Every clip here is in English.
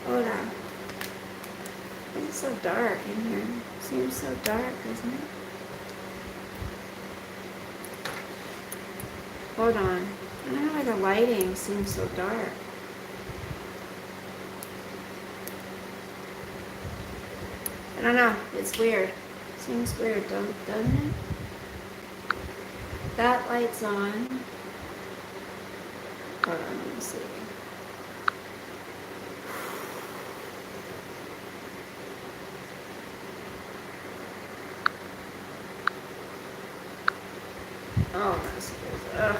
Hold on. It's so dark in here. Seems so dark, doesn't it? Hold on. I don't know why the lighting seems so dark. I don't know. It's weird. Seems weird, doesn't it? That light's on. Hold on, let me see. Oh, that's good. Ugh.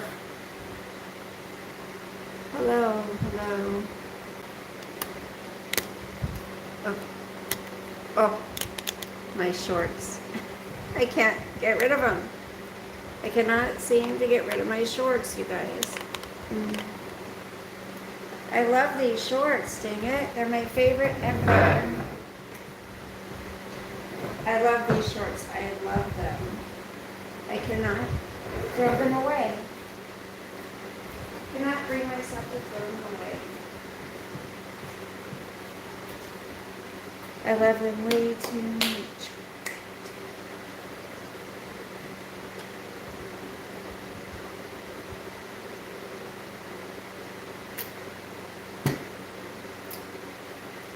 Hello, hello. Oh, oh, my shorts. I can't get rid of them. I cannot seem to get rid of my shorts, you guys. I love these shorts, dang it. They're my favorite ever. I love these shorts. I love them. I cannot throw them away. I cannot bring myself to throw them away. I love them way too much.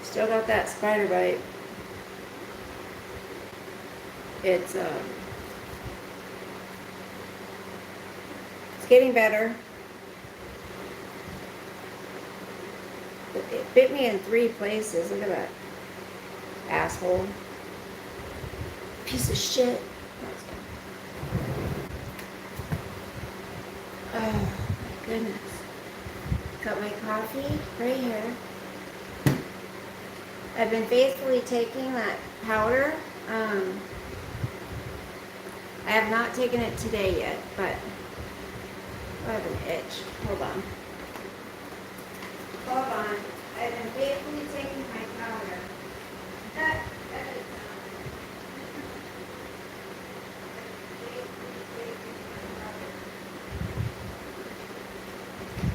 Still got that spider bite. It's getting better. It bit me in 3 places. Look at that. Asshole. Piece of shit. Oh, my goodness. Got my coffee right here. I've been faithfully taking that powder. I have not taken it today yet, but I have an itch. Hold on. Hold on. I've been faithfully taking my powder.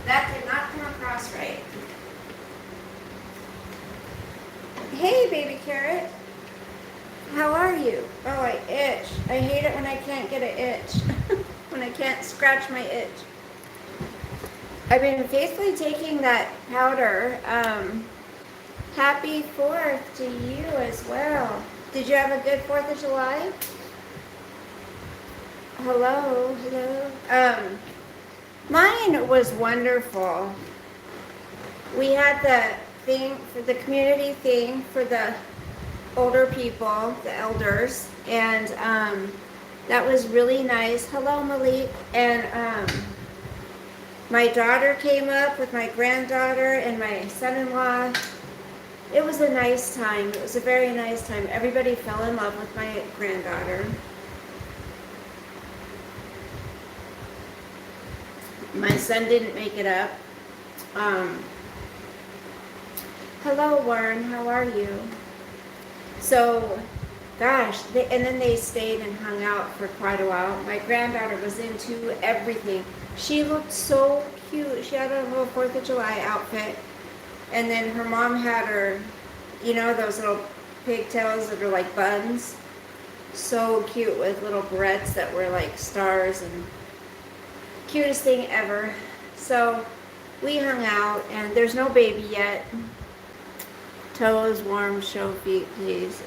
That did not come across right. Hey, baby carrot. How are you? Oh, I itch. I hate it when I can't get an itch. When I can't scratch my itch. I've been faithfully taking that powder. Happy 4th to you as well. Did you have a good 4th of July? Hello, hello. Mine was wonderful. We had the thing for the community thing for the older people, the elders, and that was really nice. Hello, Malik. And my daughter came up with my granddaughter and my son-in-law. It was a nice time. It was a very nice time. Everybody fell in love with my granddaughter. My son didn't make it up. Hello, Warren. How are you? So, gosh, and then they stayed and hung out for quite a while. My granddaughter was into everything. She looked so cute. She had a little 4th of July outfit. And then her mom had her, you know, those little pigtails that are like buns. So cute with little barrettes that were like stars and cutest thing ever. So we hung out and there's no baby yet. Toes warm, show feet, please.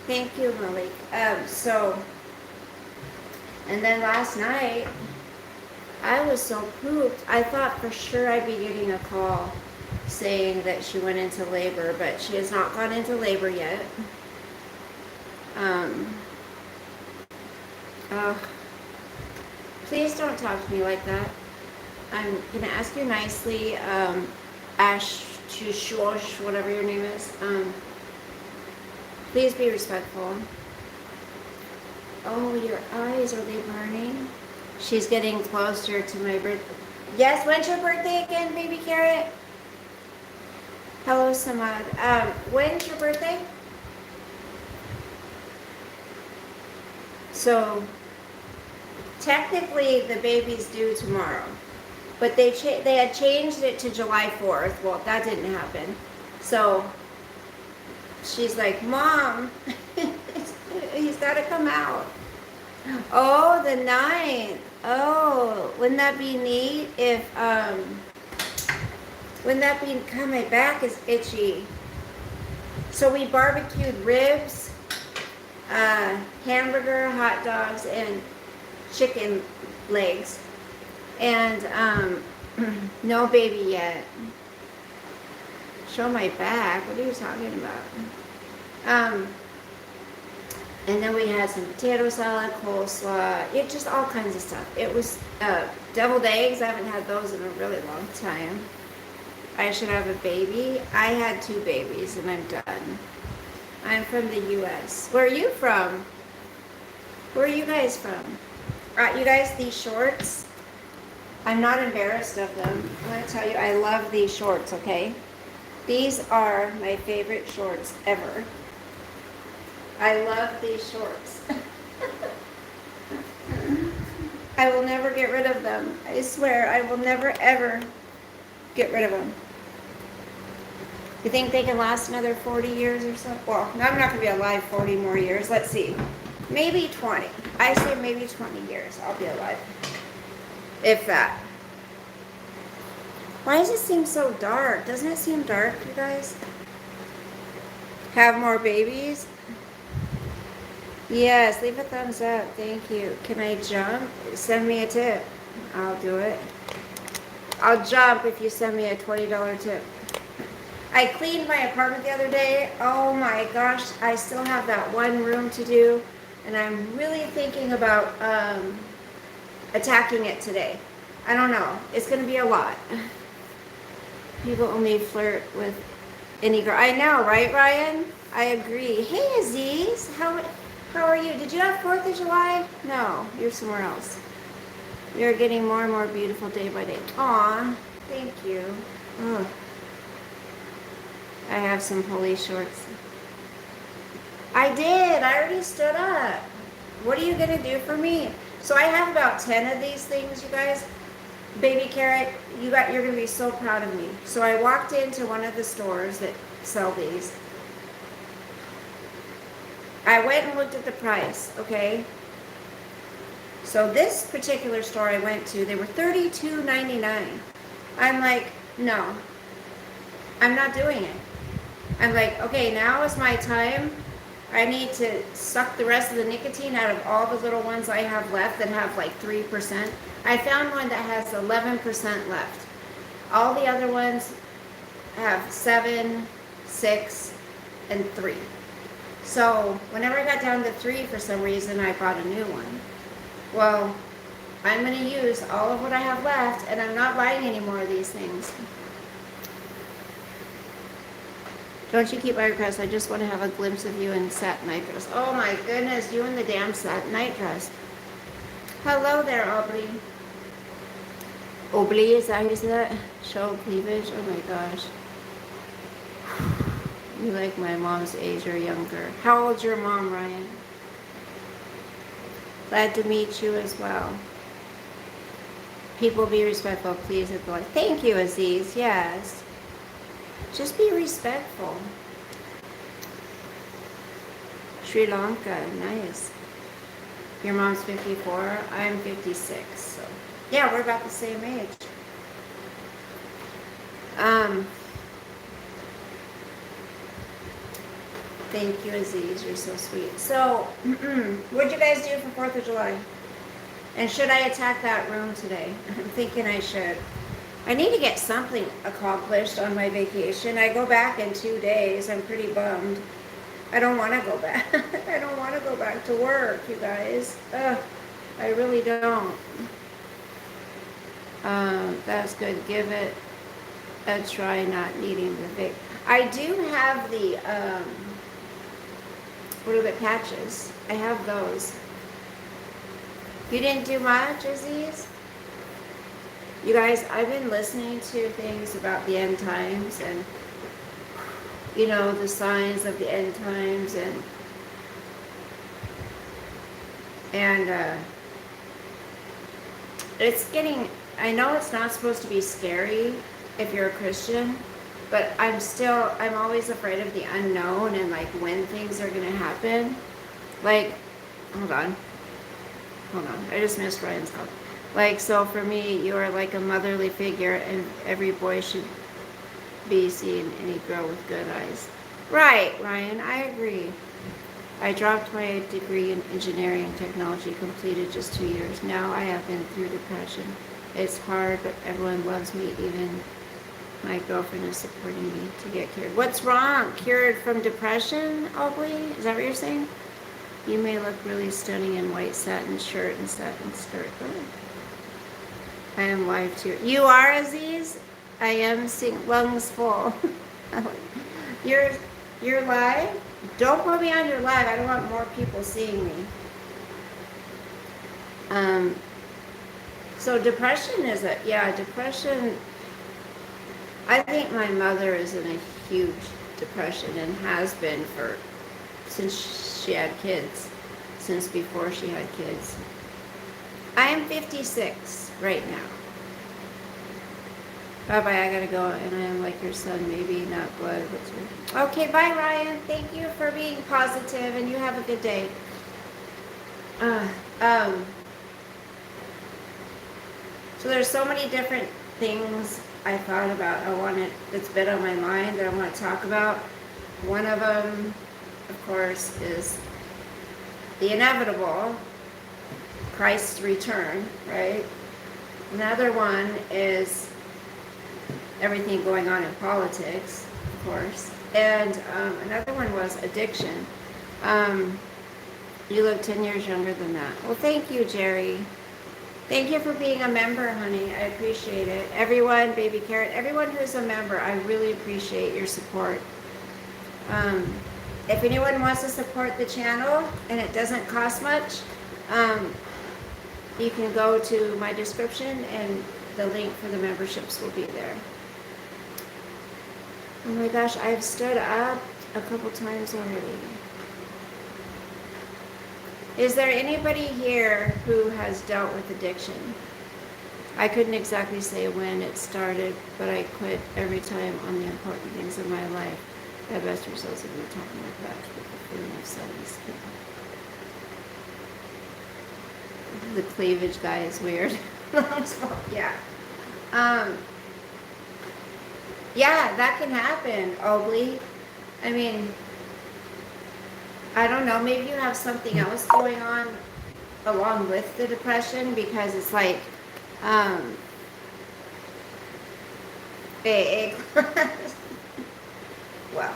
Thank you, Malik. And then last night, I was so pooped. I thought for sure I'd be getting a call saying that she went into labor, but she has not gone into labor yet. Please don't talk to me like that. I'm going to ask you nicely, Ash, Shush, whatever your name is. Please be respectful. Oh, your eyes, are they burning? She's getting closer to my birthday. Yes, when's your birthday again, baby carrot? Hello, Samad. When's your birthday? So, technically, the baby's due tomorrow. But they had changed it to July 4th. Well, that didn't happen. So she's like, Mom, he's got to come out. Oh, the 9th. Oh, wouldn't that be neat if, wouldn't that be, God, my back is itchy. So we barbecued ribs, hamburger, hot dogs, and chicken legs. And no baby yet. Show my back. What are you talking about? And then we had some potato salad, coleslaw, just all kinds of stuff. It was deviled eggs. I haven't had those in a really long time. I should have a baby. I had 2 babies and I'm done. I'm from the U.S. Where are you from? Where are you guys from? You guys, these shorts, I'm not embarrassed of them. I'm going to tell you, I love these shorts, okay? These are my favorite shorts ever. I love these shorts. I will never get rid of them. I swear, I will never, ever get rid of them. You think they can last another 40 years or so? Well, I'm not going to be alive 40 more years. Let's see. Maybe 20. I say maybe 20 years I'll be alive. If that. Why does it seem so dark? Doesn't it seem dark, you guys? Have more babies? Yes, leave a thumbs up. Thank you. Can I jump? Send me a tip. I'll do it. I'll jump if you send me a $20 tip. I cleaned my apartment the other day. Oh my gosh, I still have that one room to do. And I'm really thinking about attacking it today. I don't know. It's going to be a lot. People only flirt with any girl. I know, right, Ryan? I agree. Hey, Aziz. How are you? Did you have 4th of July? No, you're somewhere else. You're getting more and more beautiful day by day. Aw, thank you. Ugh. I have some police shorts. I did. I already stood up. What are you going to do for me? So I have about 10 of these things, you guys. Baby carrot, you're going to be so proud of me. So I walked into one of the stores that sell these. I went and looked at the price, okay? So this particular store I went to, they were $32.99. I'm like, no, I'm not doing it. I'm like, okay, now is my time. I need to suck the rest of the nicotine out of all the little ones I have left that have like 3%. I found one that has 11% left. All the other ones have 7, 6, and 3. So whenever I got down to 3 for some reason, I bought a new one. Well, I'm going to use all of what I have left, and I'm not buying any more of these things. Don't you keep my request. I just want to have a glimpse of you in satin night dress. Oh my goodness, you in the damn satin night dress. Hello there, Aubrey. Aubrey, is that how you say that? Show cleavage? Oh my gosh. You like my mom's age or younger. How old's your mom, Ryan? Glad to meet you as well. People be respectful, please. Thank you, Aziz. Yes. Just be respectful. Sri Lanka, nice. Your mom's 54, I'm 56. So yeah, we're about the same age. Thank you, Aziz. You're so sweet. So, what'd you guys do for 4th of July? And should I attack that room today? I'm thinking I should. I need to get something accomplished on my vacation. I go back in 2 days. I'm pretty bummed. I don't want to go back. I don't want to go back to work, you guys. Ugh, I really don't. That's good. Give it a try not needing the big. I do have the, what are the patches? I have those. You didn't do much, Aziz? You guys, I've been listening to things about the end times and, you know, the signs of the end times and it's getting I know it's not supposed to be scary if you're a Christian, but I'm always afraid of the unknown and like when things are gonna happen. Like, hold on, I just missed Ryan's call. Like, so for me, you are like a motherly figure, and every boy should be seeing any girl with good eyes. Right, Ryan, I agree. I dropped my degree in engineering and technology, completed just 2 years. Now I have been through depression. It's hard, but everyone loves me. Even my girlfriend is supporting me to get cured. What's wrong? Cured from depression, Aubrey? Is that what you're saying? You may look really stunning in white satin shirt and satin skirt. Oh. I am live too. You are, Aziz? I am seeing lungs full. You're live? Don't put me on your live. I don't want more people seeing me. So depression is depression. I think my mother is in a huge depression and has been since she had kids, since before she had kids. I am 56 right now. Bye-bye, I gotta go, and I am like your son, maybe not blood, but okay, bye, Ryan. Thank you for being positive, and you have a good day. So there's so many different things I thought about. That's been on my mind that I want to talk about. One of them, of course, is the inevitable, Christ's return, right? Another one is everything going on in politics, of course. And another one was addiction. You look 10 years younger than that. Well, thank you, Jerry. Thank you for being a member, honey. I appreciate it. Everyone, Baby Carrot, everyone who's a member, I really appreciate your support. If anyone wants to support the channel and it doesn't cost much, you can go to my description and the link for the memberships will be there. Oh my gosh, I've stood up a couple times already. Is there anybody here who has dealt with addiction? I couldn't exactly say when it started, but I quit every time on the important things in my life. The best results of me talking like that with the feeling of sadness. The cleavage guy is weird. Yeah. Yeah, that can happen, Oakley. I mean, I don't know, maybe you have something else going on along with the depression, because it's like, well,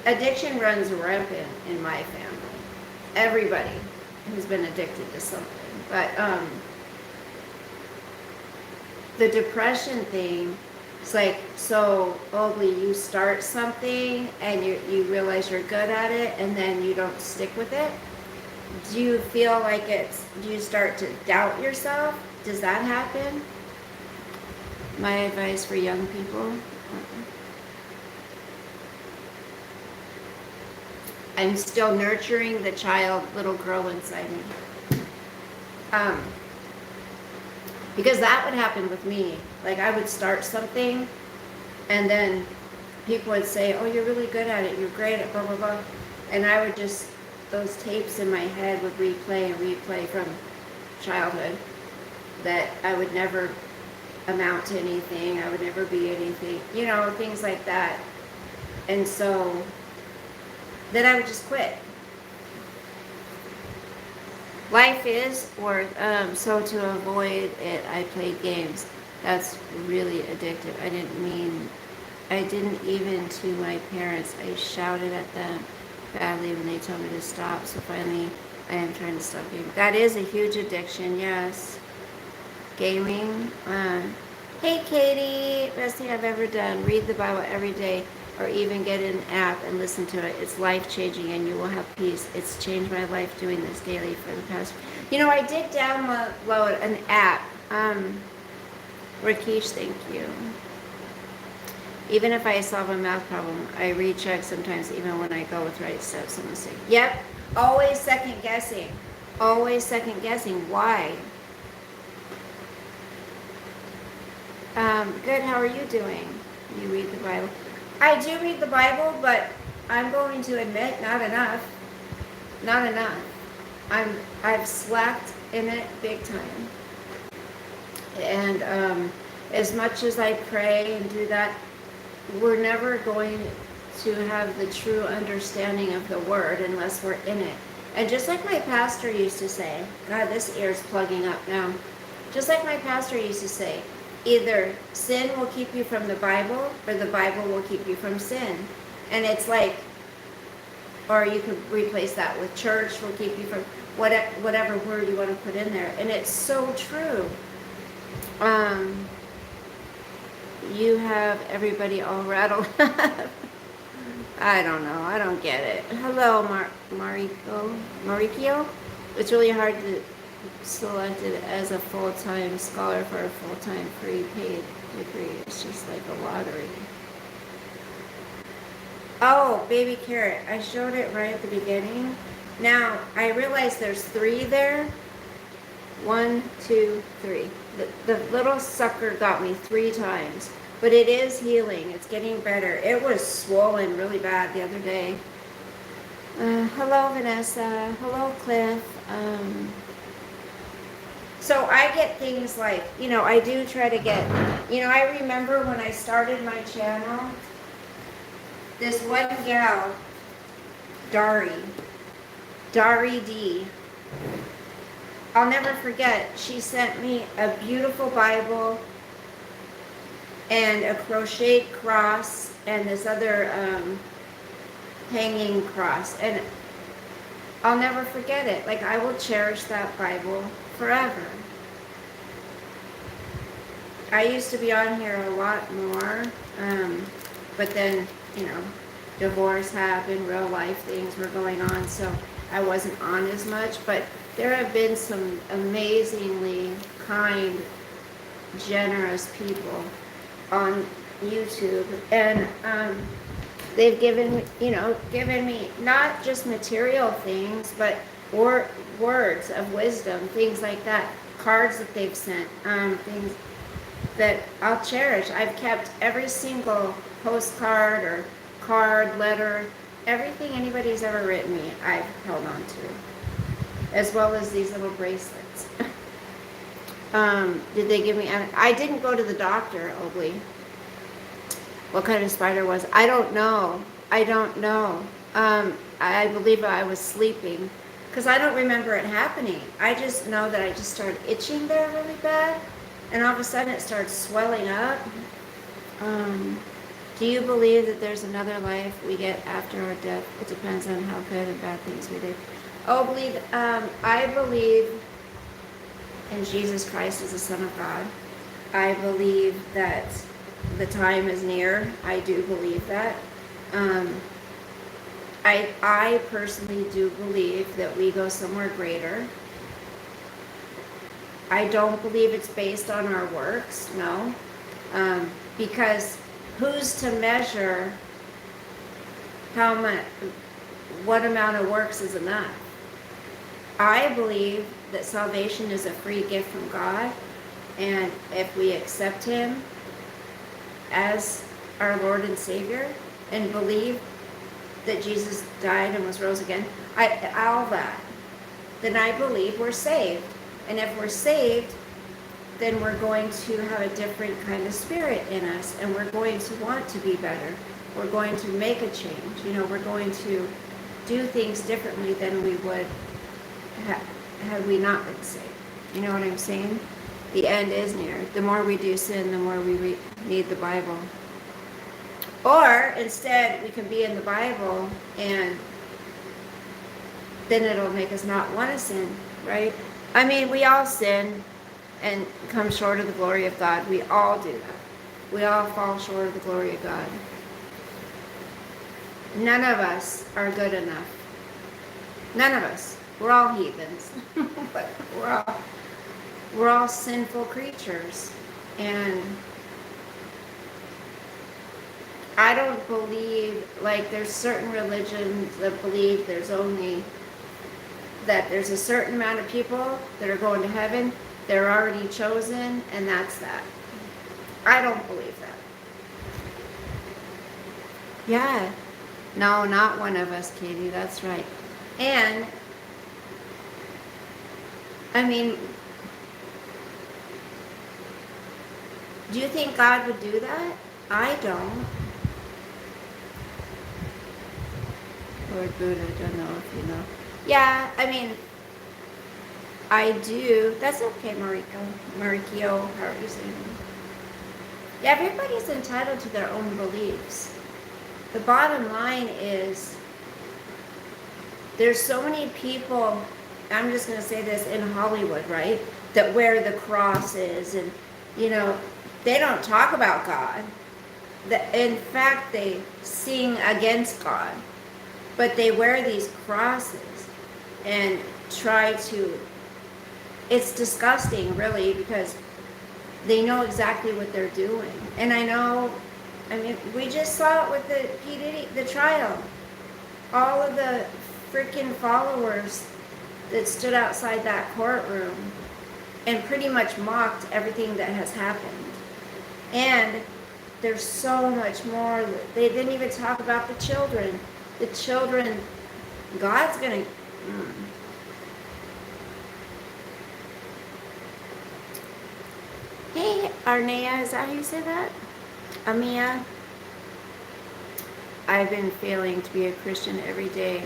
addiction runs rampant in my family. Everybody who's been addicted to something. But the depression thing, it's like, so Oakley, you start something and you realize you're good at it and then you don't stick with it. Do you feel like do you start to doubt yourself? Does that happen? My advice for young people. I'm still nurturing the little girl inside me. Because that would happen with me. Like, I would start something and then people would say, oh, you're really good at it, you're great at blah, blah, blah. And I would just, those tapes in my head would replay and replay from childhood, that I would never amount to anything, I would never be anything, you know, things like that. And so then I would just quit. Life is worth, so to avoid it, I played games. That's really addictive. I didn't even to my parents. I shouted at them badly when they told me to stop. So finally, I am trying to stop gaming. That is a huge addiction, yes. Gaming. Hey, Katie, best thing I've ever done. Read the Bible every day, or even get an app and listen to it. It's life-changing and you will have peace. It's changed my life doing this daily for the past... You know, I did download an app. Rakesh, thank you. Even if I solve a math problem, I recheck sometimes even when I go with right steps and mistake. Yep, always second guessing. Always second guessing. Why? Good. How are you doing? You read the Bible? I do read the Bible, but I'm going to admit, not enough. Not enough. I've slacked in it big time. And as much as I pray and do that, we're never going to have the true understanding of the Word unless we're in it. And just like my pastor used to say, God, this ear's plugging up now. Just like my pastor used to say, either sin will keep you from the Bible or the Bible will keep you from sin. And it's like, or you could replace that with church will keep you from whatever word you want to put in there. And it's so true. You have everybody all rattled up. I don't know. I don't get it. Hello, Marikio. It's really hard to select it as a full-time scholar for a full-time free paid degree. It's just like a lottery. Oh, baby carrot. I showed it right at the beginning. Now, I realize there's 3 there. 1, 2, 3. The little sucker got me 3 times. But it is healing. It's getting better. It was swollen really bad the other day. Hello, Vanessa. Hello, Cliff. So I get things like, I do try to get, I remember when I started my channel, this one gal, Dari D. I'll never forget, she sent me a beautiful Bible and a crocheted cross and this other hanging cross. And I'll never forget it. Like, I will cherish that Bible forever. I used to be on here a lot more, but then, divorce happened, real life things were going on, so I wasn't on as much. But there have been some amazingly kind, generous people on YouTube, and they've given me not just material things, but words of wisdom, things like that, cards that they've sent, things that I'll cherish. I've kept every single postcard or card, letter, everything anybody's ever written me, I've held on to, as well as these little bracelets. Did they give me? I didn't go to the doctor, Oakley. What kind of spider was? I don't know. I believe I was sleeping, because I don't remember it happening. I just know that I just started itching there really bad, and all of a sudden it started swelling up. Do you believe that there's another life we get after our death? It depends on how good and bad things we did. I believe in Jesus Christ as the Son of God. I believe that the time is near. I do believe that. I personally do believe that we go somewhere greater. I don't believe it's based on our works, no. Because who's to measure what amount of works is enough? I believe that salvation is a free gift from God, and if we accept Him as our Lord and Savior and believe that Jesus died and was rose again, all that, then I believe we're saved. And if we're saved, then we're going to have a different kind of spirit in us, and we're going to want to be better. We're going to make a change. We're going to do things differently than we would had we not been saved. You know what I'm saying? The end is near. The more we do sin, the more we need the Bible. Or instead, we can be in the Bible, and then it'll make us not want to sin, right? I mean, we all sin and come short of the glory of God. We all do that. We all fall short of the glory of God. None of us are good enough. None of us. We're all heathens. But we're all sinful creatures. And I don't believe, like, there's certain religions that believe there's a certain amount of people that are going to heaven. They're already chosen, and that's that. I don't believe that. Yeah. No, not one of us, Katie. That's right. And, I mean, do you think God would do that? I don't. Lord Buddha, don't know if you know. Yeah, I mean, I do. That's okay, Marikio, how are you saying it? Yeah, everybody's entitled to their own beliefs. The bottom line is there's so many people, I'm just going to say this, in Hollywood, right, that wear the crosses and, they don't talk about God. In fact, they sing against God, but they wear these crosses and try to, it's disgusting, really, because they know exactly what they're doing. And we just saw it with the P. Diddy, the trial. All of the freaking followers that stood outside that courtroom and pretty much mocked everything that has happened. And there's so much more. They didn't even talk about the children. The children, God's going to... Hey, Arnea, is that how you say that? Amia? I've been failing to be a Christian every day.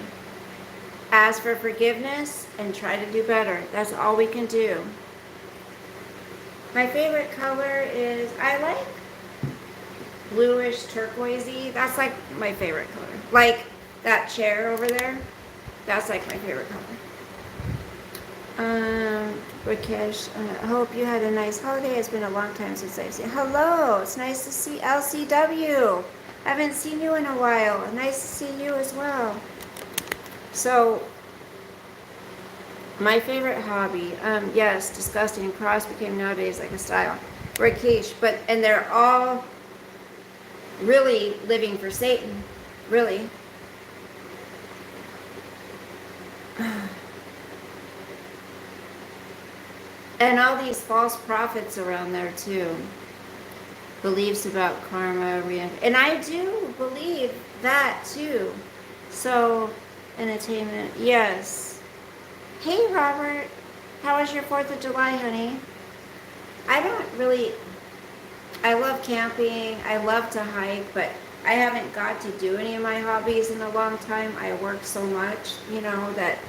Ask for forgiveness and try to do better. That's all we can do. My favorite color is, I like bluish turquoisey. That's like my favorite color. Like that chair over there. That's like my favorite color. Rakesh, I hope you had a nice holiday. It's been a long time since I've seen. Hello, it's nice to see LCW. I haven't seen you in a while. Nice to see you as well. So, my favorite hobby, yes, disgusting. Cross became nowadays like a style. Rakesh, and they're all really living for Satan. Really. And all these false prophets around there too. Beliefs about karma, and I do believe that too. So, entertainment, yes. Hey Robert, how was your 4th of July, honey? I love camping, I love to hike, but I haven't got to do any of my hobbies in a long time. I work so much, that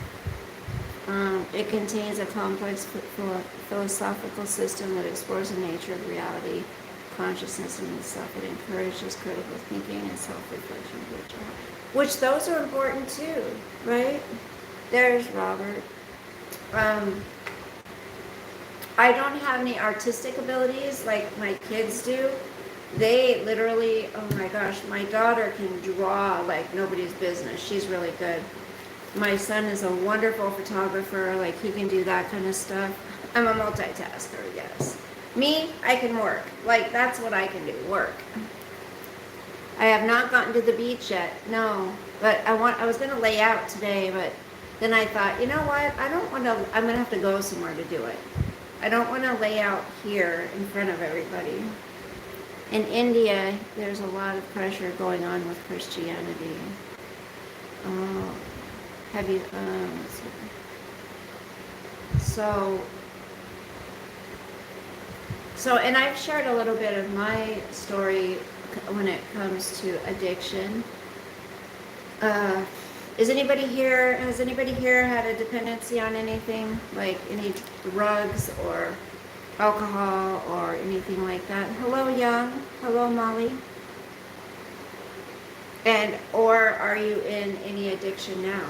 it contains a complex philosophical system that explores the nature of reality, consciousness, and itself. It encourages critical thinking and self-reflection, which those are important too, right? There's Robert. I don't have any artistic abilities like my kids do. They literally, oh my gosh, my daughter can draw like nobody's business. She's really good. My son is a wonderful photographer, like he can do that kind of stuff. I'm a multitasker, yes. Me, I can work. Like that's what I can do, work. I have not gotten to the beach yet, no. But I was gonna lay out today, but then I thought, you know what? I'm gonna have to go somewhere to do it. I don't want to lay out here in front of everybody. In India, there's a lot of pressure going on with Christianity. Have you, so, and I've shared a little bit of my story when it comes to addiction. Has anybody here had a dependency on anything, like any drugs or alcohol or anything like that? Hello, Young. Hello, Molly. Or are you in any addiction now?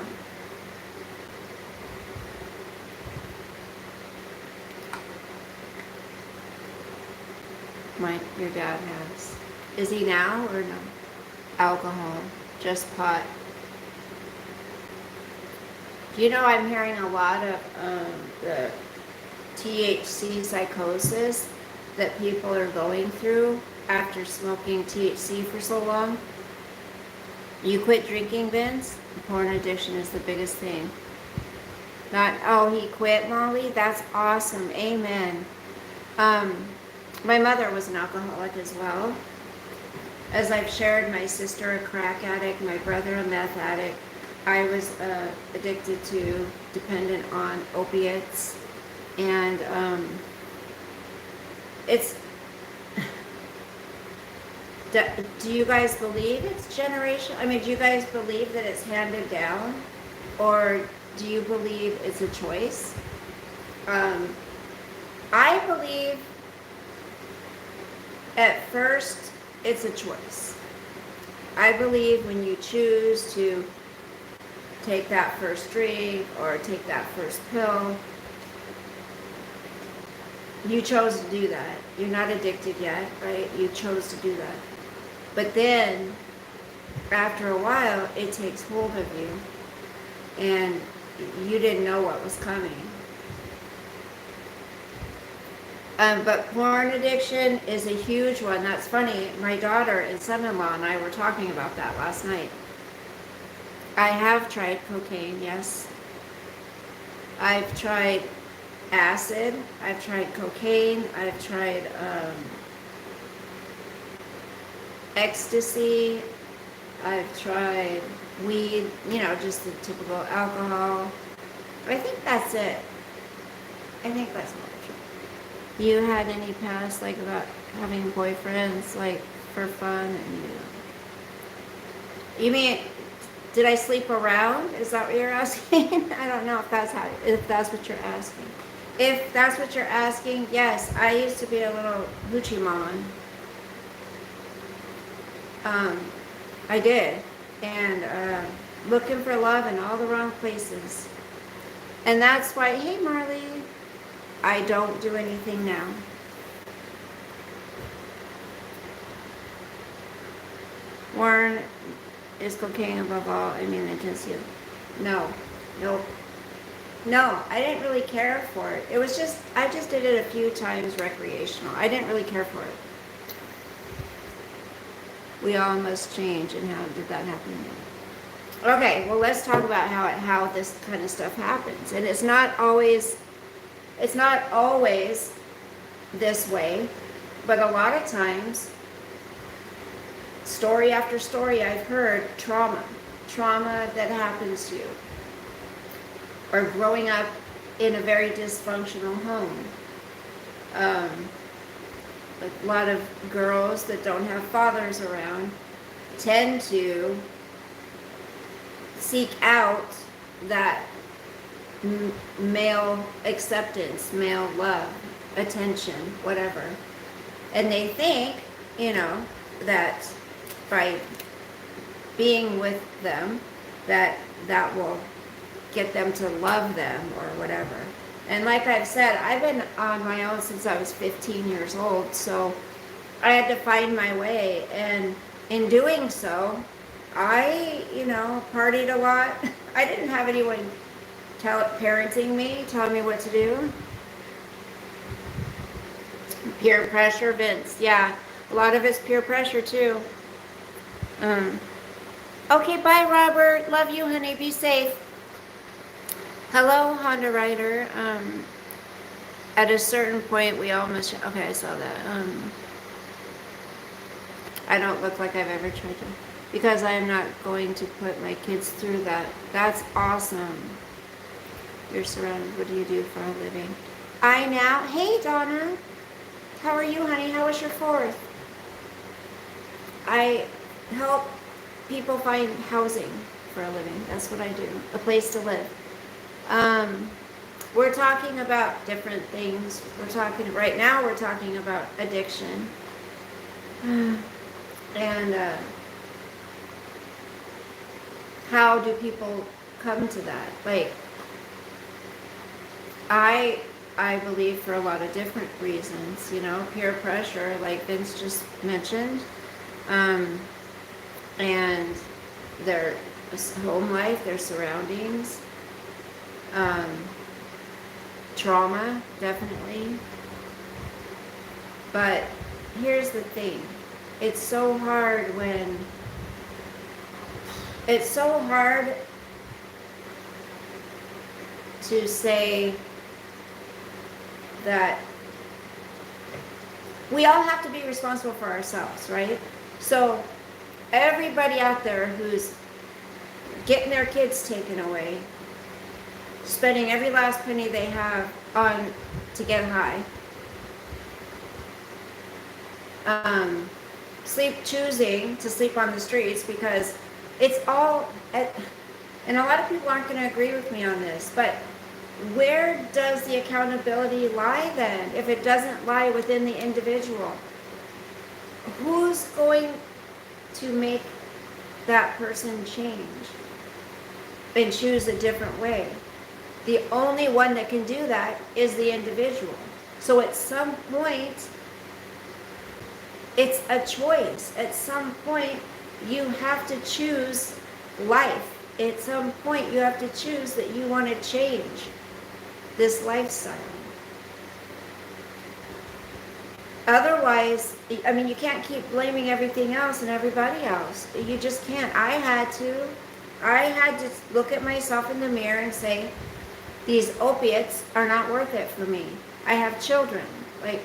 Your dad has. Is he now or no? Alcohol, just pot. I'm hearing a lot of the THC psychosis that people are going through after smoking THC for so long. You quit drinking, Vince? Porn addiction is the biggest thing. He quit, Molly? That's awesome. Amen. My mother was an alcoholic as well. As I've shared, my sister a crack addict, my brother a meth addict. I was addicted to, dependent on opiates. And it's, do you guys believe it's generational? I mean, do you guys believe that it's handed down? Or do you believe it's a choice? I believe at first it's a choice. I believe when you choose to take that first drink or take that first pill, you chose to do that. You're not addicted yet, right? You chose to do that. But then, after a while, it takes hold of you, and you didn't know what was coming. But porn addiction is a huge one. That's funny. My daughter and son-in-law and I were talking about that last night. I have tried cocaine, yes. I've tried acid. I've tried cocaine. I've tried ecstasy. I've tried weed, you know, just the typical alcohol. I think that's it. I think that's all. You had any past, like, about having boyfriends, like, for fun? And you mean, did I sleep around? Is that what you're asking? I don't know if that's what you're asking. If that's what you're asking, yes, I used to be a little hoochie mama. I did. And looking for love in all the wrong places. And that's why, hey, Marley, I don't do anything now. Warren, is cocaine above all? I mean, intensity of... No. Nope. No, I didn't really care for it. It was just, I just did it a few times recreational. I didn't really care for it. We all must change. And how did that happen? Okay, well, let's talk about how this kind of stuff happens. And it's not always this way, but a lot of times, story after story I've heard, trauma that happens to you, or growing up in a very dysfunctional home. A lot of girls that don't have fathers around tend to seek out that male acceptance, male love, attention, whatever. And they think, you know, that by being with them, that will get them to love them or whatever. And like I've said, I've been on my own since I was 15 years old, so I had to find my way. And in doing so, I, partied a lot. I didn't have anyone parenting me, telling me what to do. Peer pressure, Vince. Yeah, a lot of it's peer pressure too. Okay, bye, Robert. Love you, honey. Be safe. Hello, Honda Rider. At a certain point, we all must... Okay, I saw that. I don't look like I've ever tried to... Because I am not going to put my kids through that. That's awesome. You're surrounded. What do you do for a living? I now... Hey, Donna. How are you, honey? How was your 4th? I help people find housing for a living. That's what I do. A place to live. We're talking about different things. Right now we're talking about addiction. And how do people come to that? Like, I believe for a lot of different reasons, peer pressure, like Vince just mentioned, and their home life, their surroundings, trauma, definitely. But here's the thing. It's so hard to say that We all have to be responsible for ourselves, right? So everybody out there who's getting their kids taken away, spending every last penny they have on to get high, choosing to sleep on the streets because it's all and a lot of people aren't going to agree with me on this, but where does the accountability lie then if it doesn't lie within the individual? Who's going to make that person change and choose a different way? The only one that can do that is the individual. So at some point, it's a choice. At some point, you have to choose life. At some point, you have to choose that you want to change this lifestyle. Otherwise, I mean, you can't keep blaming everything else and everybody else. You just can't. I had to look at myself in the mirror and say, these opiates are not worth it for me. I have children. Like,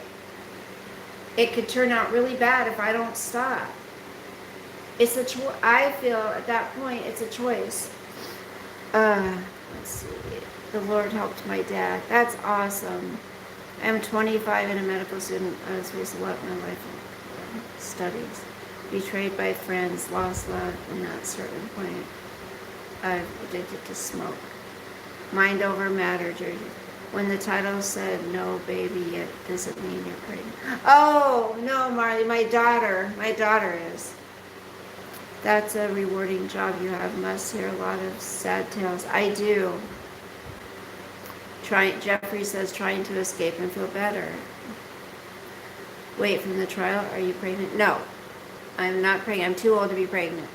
it could turn out really bad if I don't stop. It's a choice. I feel at that point it's a choice. Let's see. The Lord helped my dad. That's awesome. I'm 25 and a medical student. I was supposed to let my life studies. Betrayed by friends, lost love, and at a certain point, I'm addicted to smoke. Mind over matter, Jersey. When the title said no baby yet doesn't mean you're pregnant. Oh, no, Marley, my daughter is. That's a rewarding job you have. Must hear a lot of sad tales. I do. Jeffrey says trying to escape and feel better. Wait, from the trial, are you pregnant? No, I'm not pregnant. I'm too old to be pregnant.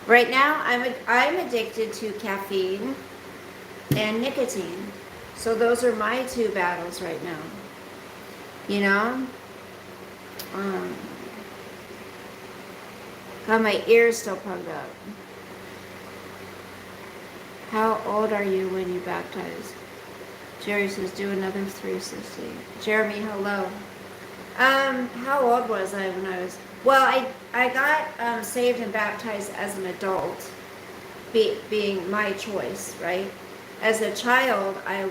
Right now, I'm addicted to caffeine and nicotine. So those are my two battles right now. You know? God, my ear's still plugged up. How old are you when you baptize? Jerry says, do another 360. Jeremy, hello. How old was I when I was... Well, I got saved and baptized as an adult, being my choice, right? As a child, I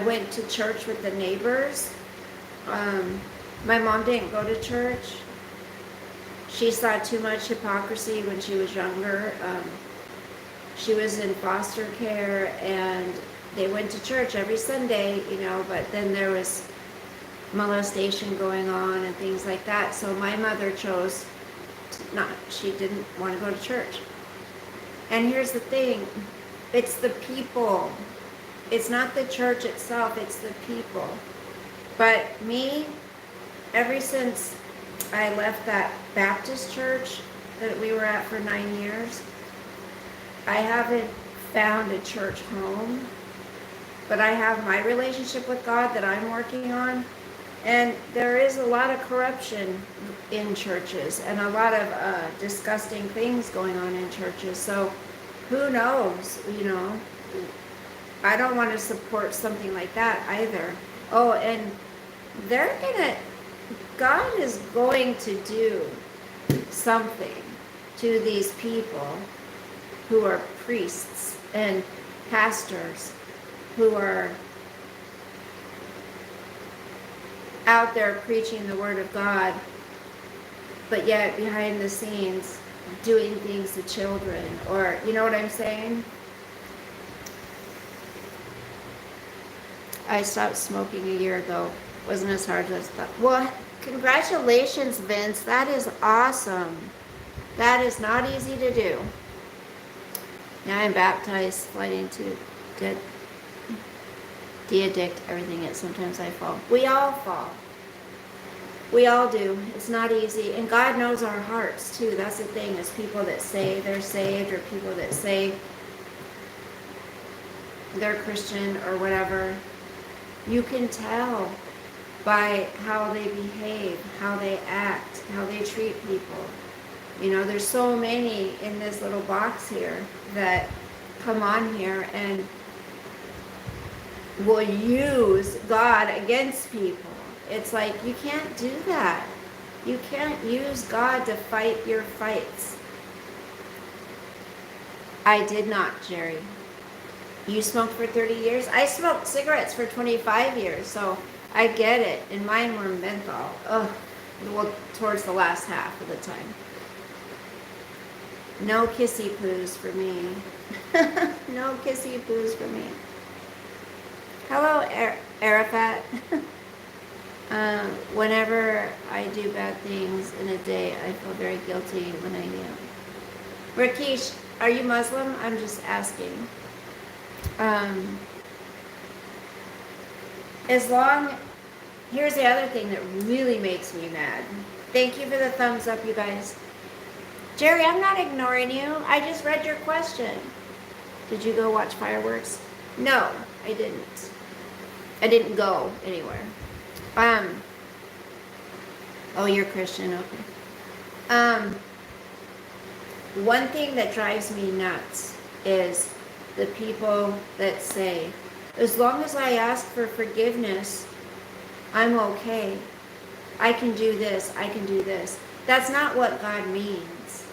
went to church with the neighbors. My mom didn't go to church. She saw too much hypocrisy when she was younger. She was in foster care, and they went to church every Sunday, you know, but then there was molestation going on and things like that. So my mother chose she didn't want to go to church. And here's the thing, it's the people. It's not the church itself, it's the people. But me, ever since I left that Baptist church that we were at for 9 years, I haven't found a church home, but I have my relationship with God that I'm working on. And there is a lot of corruption in churches and a lot of disgusting things going on in churches. So who knows, you know, I don't want to support something like that either. Oh, and God is going to do something to these people who are priests and pastors who are out there preaching the word of God, but yet behind the scenes doing things to children, or you know what I'm saying? I stopped smoking a year ago. Wasn't as hard as I thought. Well, congratulations, Vince. That is awesome. That is not easy to do. Now I'm baptized, fighting to de-addict everything. Yet sometimes I fall. We all fall. We all do. It's not easy. And God knows our hearts too. That's the thing, is people that say they're saved, or people that say they're Christian or whatever. You can tell by how they behave, how they act, how they treat people. You know, there's so many in this little box here that come on here and will use God against people. It's like, you can't do that. You can't use God to fight your fights. I did not, Jerry. You smoked for 30 years? I smoked cigarettes for 25 years, so I get it. And mine were menthol. Ugh. Well, towards the last half of the time. No kissy poos for me. No kissy poos for me. Hello, Arafat. Whenever I do bad things in a day, I feel very guilty when I do. Rakesh, are you Muslim? I'm just asking. Here's the other thing that really makes me mad. Thank you for the thumbs up, you guys. Jerry, I'm not ignoring you. I just read your question. Did you go watch fireworks? No, I didn't. I didn't go anywhere. Oh, you're Christian, okay. One thing that drives me nuts is the people that say, as long as I ask for forgiveness, I'm okay. I can do this, I can do this. That's not what God means.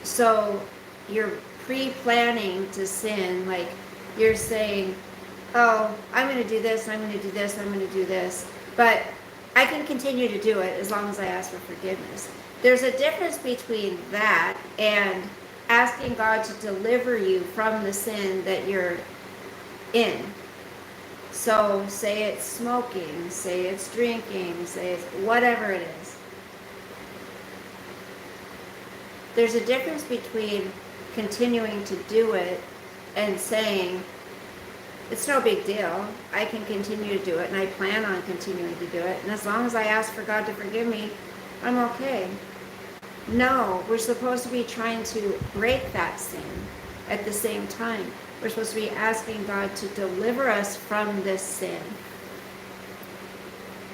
So you're pre-planning to sin, like you're saying, oh, I'm going to do this, I'm going to do this, I'm going to do this. But I can continue to do it as long as I ask for forgiveness. There's a difference between that and asking God to deliver you from the sin that you're in. So say it's smoking, say it's drinking, say it's whatever it is. There's a difference between continuing to do it and saying, it's no big deal. I can continue to do it, and I plan on continuing to do it. And as long as I ask for God to forgive me, I'm okay. No, we're supposed to be trying to break that sin at the same time. We're supposed to be asking God to deliver us from this sin.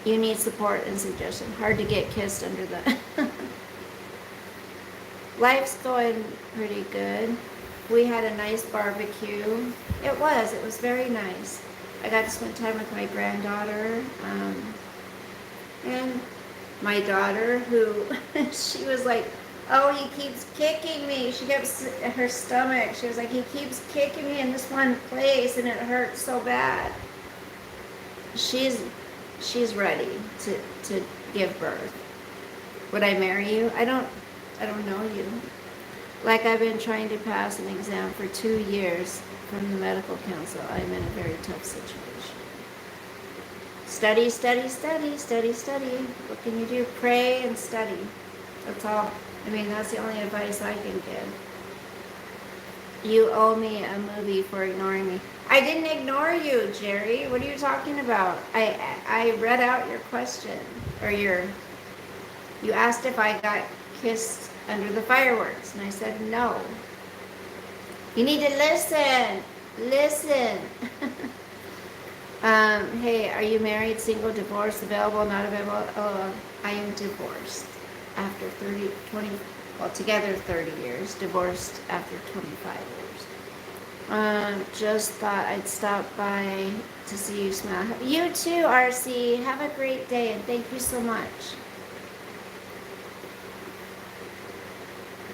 You need support and suggestion. Hard to get kissed under the... Life's going pretty good. We had a nice barbecue. It was very nice. I got to spend time with my granddaughter. And my daughter, who, she was like, oh, he keeps kicking me. She kept her stomach. She was like, he keeps kicking me in this one place and it hurts so bad. She's ready to give birth. Would I marry you? I don't know you. Like, I've been trying to pass an exam for 2 years from the medical council. I'm in a very tough situation. Study, study, study, study, study. What can you do? Pray and study. That's all. I mean, that's the only advice I can give. You owe me a movie for ignoring me. I didn't ignore you, Jerry. What are you talking about? I read out your question. Or you asked if I got kissed under the fireworks. And I said no. You need to listen. Listen. Hey, are you married, single, divorced, available, not available? Oh, I am divorced after together 30 years. Divorced after 25 years. Just thought I'd stop by to see you smile. You too, RC. Have a great day, and thank you so much.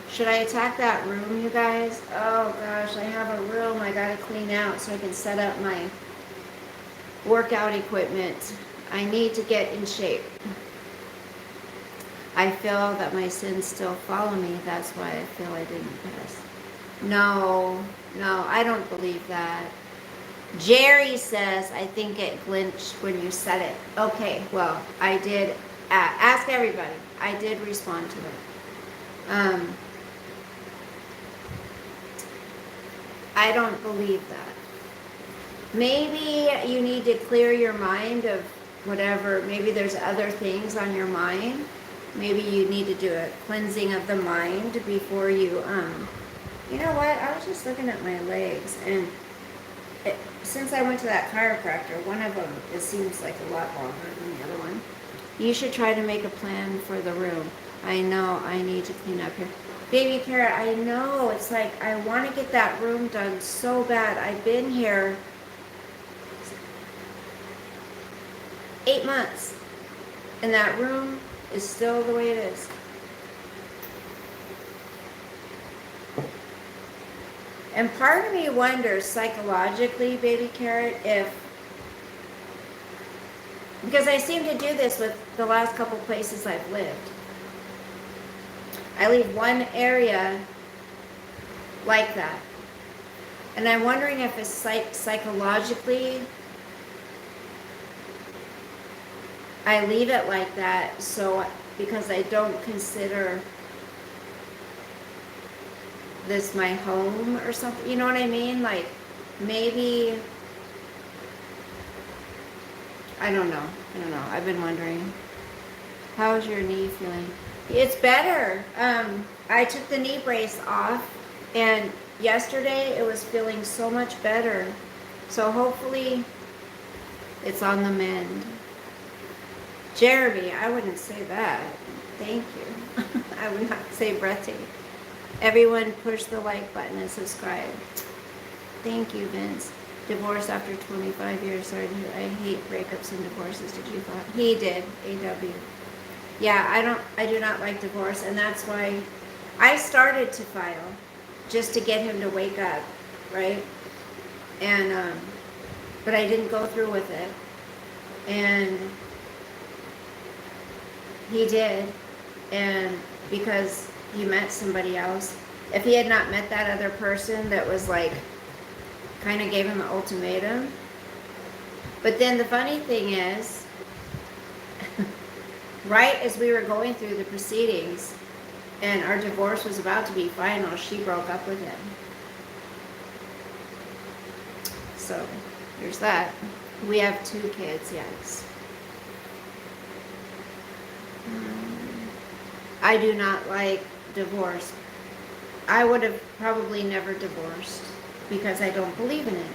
Should I attack that room, you guys? Oh gosh, I have a room I gotta clean out so I can set up my workout equipment. I need to get in shape. I feel that my sins still follow me. That's why I feel I didn't pass. No, I don't believe that. Jerry says, I think it glitched when you said it. Okay, well, I did ask everybody. I did respond to it. I don't believe that. Maybe you need to clear your mind of whatever. Maybe there's other things on your mind. Maybe you need to do a cleansing of the mind before you, you know what? I was just looking at my legs, and since I went to that chiropractor, one of them, it seems like a lot longer than the other one. You should try to make a plan for the room. I know I need to clean up here. Baby Kara, I know, it's like I want to get that room done so bad. I've been here 8 months. And that room is still the way it is. And part of me wonders psychologically, baby carrot, if, because I seem to do this with the last couple places I've lived. I leave one area like that. And I'm wondering if it's psychologically I leave it like that, so because I don't consider this my home or something, you know what I mean? Like, maybe, I don't know, I've been wondering. How's your knee feeling? It's better. I took the knee brace off, and yesterday it was feeling so much better. So hopefully it's on the mend. Jeremy, I wouldn't say that. Thank you. I would not say breathtaking. Everyone push the like button and subscribe. Thank you, Vince. Divorce after 25 years. Sorry to hear. I hate breakups and divorces. Did you thought? He did. AW. Yeah, I do not like divorce, and that's why I started to file, just to get him to wake up, right? And but I didn't go through with it. And he did, and because he met somebody else. If he had not met that other person that was like, kind of gave him an ultimatum. But then the funny thing is, right as we were going through the proceedings and our divorce was about to be final, she broke up with him. So there's that. We have 2 kids, yes. I do not like divorce. I would have probably never divorced because I don't believe in it.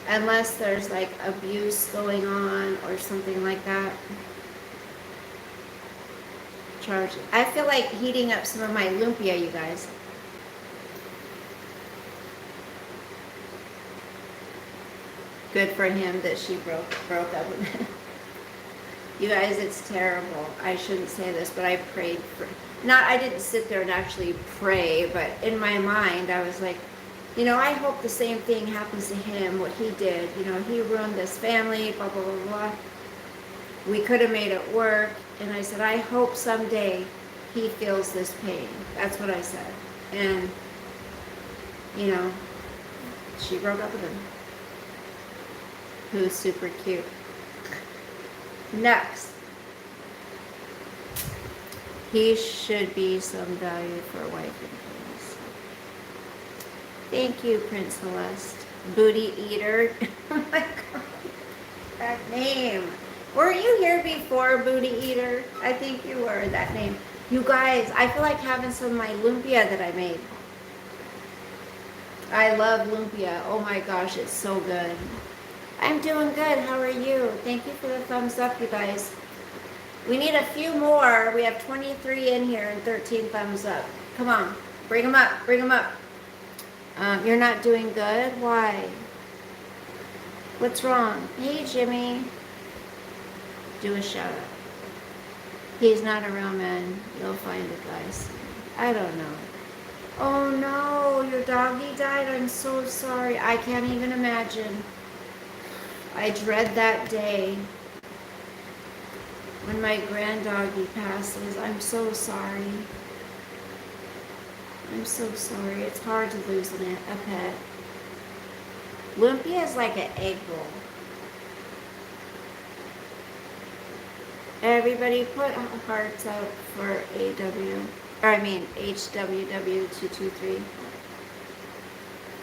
Unless there's like abuse going on or something like that. Charge. I feel like heating up some of my lumpia, you guys. Good for him that she broke up with him. You guys, it's terrible. I shouldn't say this, but I prayed for... I didn't sit there and actually pray, but in my mind, I was like, I hope the same thing happens to him, what he did. He ruined this family, blah, blah, blah, blah. We could have made it work. And I said, I hope someday he feels this pain. That's what I said. And, she broke up with him. Who's super cute. Next. He should be some value for a wife and kids. Thank you, Prince Celeste. Booty Eater. Oh my God. That name. Weren't you here before, Booty Eater? I think you were, that name. You guys, I feel like having some of my lumpia that I made. I love lumpia. Oh my gosh, it's so good. I'm doing good. How are you? Thank you for the thumbs up, you guys. We need a few more. We have 23 in here and 13 thumbs up. Come on. Bring them up. Bring them up. You're not doing good? Why? What's wrong? Hey, Jimmy. Do a shout out. He's not a real man. You'll find it, guys. I don't know. Oh no, your doggy died. I'm so sorry. I can't even imagine. I dread that day when my granddoggy passes. I'm so sorry. I'm so sorry. It's hard to lose a pet. Lumpia is like an egg roll. Everybody put hearts up for HWW223.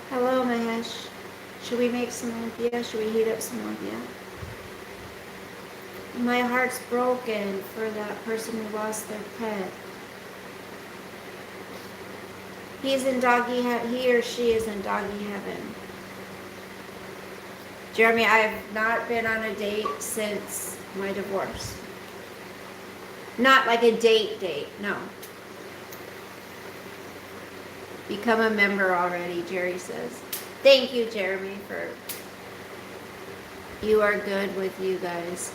Hello, Mahesh. Should we make some lumpia? Should we heat up some lumpia? My heart's broken for that person who lost their pet. He's in doggy heaven. He or she is in doggy heaven. Jeremy, I have not been on a date since my divorce. Not like a date, no. Become a member already, Jerry says. Thank you, Jeremy, for... You are good with you guys.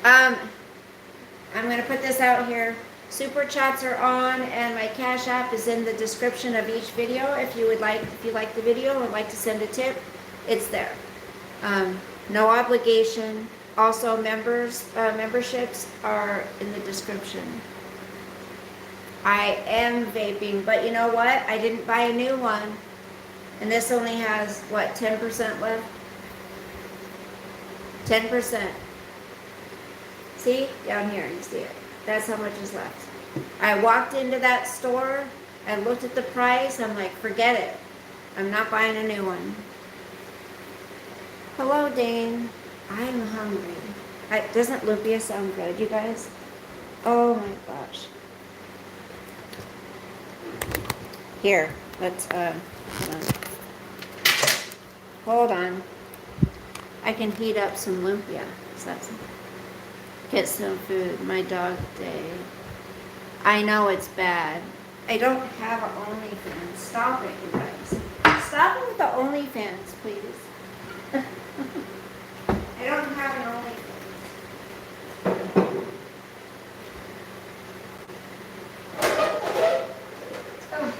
I'm going to put this out here. Super chats are on, and my Cash App is in the description of each video. If you like the video and would like to send a tip, it's there. No obligation. Also, memberships are in the description. I am vaping, but you know what? I didn't buy a new one, and this only has what, 10% left. 10%. See? Down here, you see it. That's how much is left. I walked into that store, I looked at the price, I'm like, forget it. I'm not buying a new one. Hello, Dane. I'm hungry. Doesn't lumpia sound good, you guys? Oh my gosh. Here, let's, hold on. I can heat up some lumpia. So that's, get some food. My dog day. I know it's bad. I don't have an OnlyFans. Stop it, you guys. Stop it with the OnlyFans, please. I don't have an OnlyFans. Oh.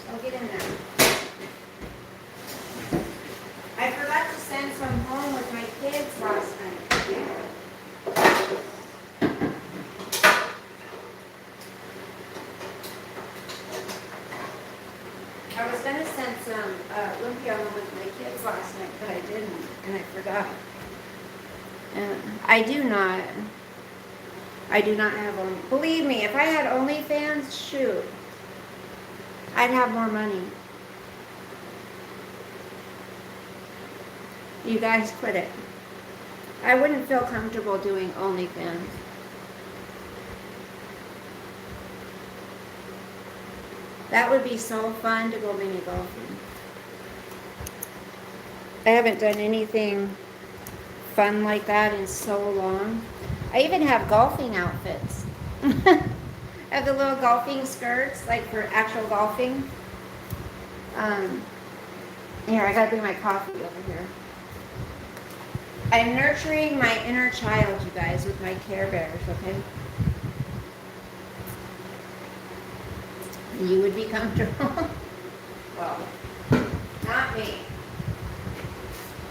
I'll get in there. I forgot to send some home with my kids last night. I was going to send some lumpia home with my kids last night, but I didn't, and I forgot. And I do not have only. Believe me, if I had OnlyFans, shoot, I'd have more money. You guys quit it. I wouldn't feel comfortable doing OnlyFans. That would be so fun to go mini golfing. I haven't done anything fun like that in so long. I even have golfing outfits. I have the little golfing skirts, like for actual golfing. Here, I gotta bring my coffee over here. I'm nurturing my inner child, you guys, with my Care Bears, okay? You would be comfortable. Well, not me.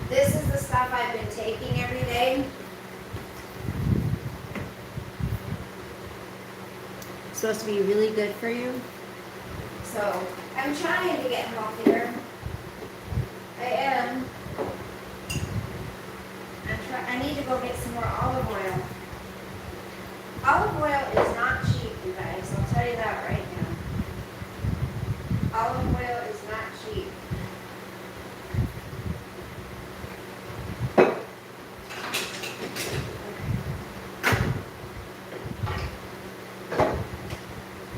This is the stuff I've been taking every day. It's supposed to be really good for you. So, I'm trying to get healthier. I am. I need to go get some more olive oil. Olive oil is not cheap, you guys. I'll tell you that right now. Olive oil is not cheap.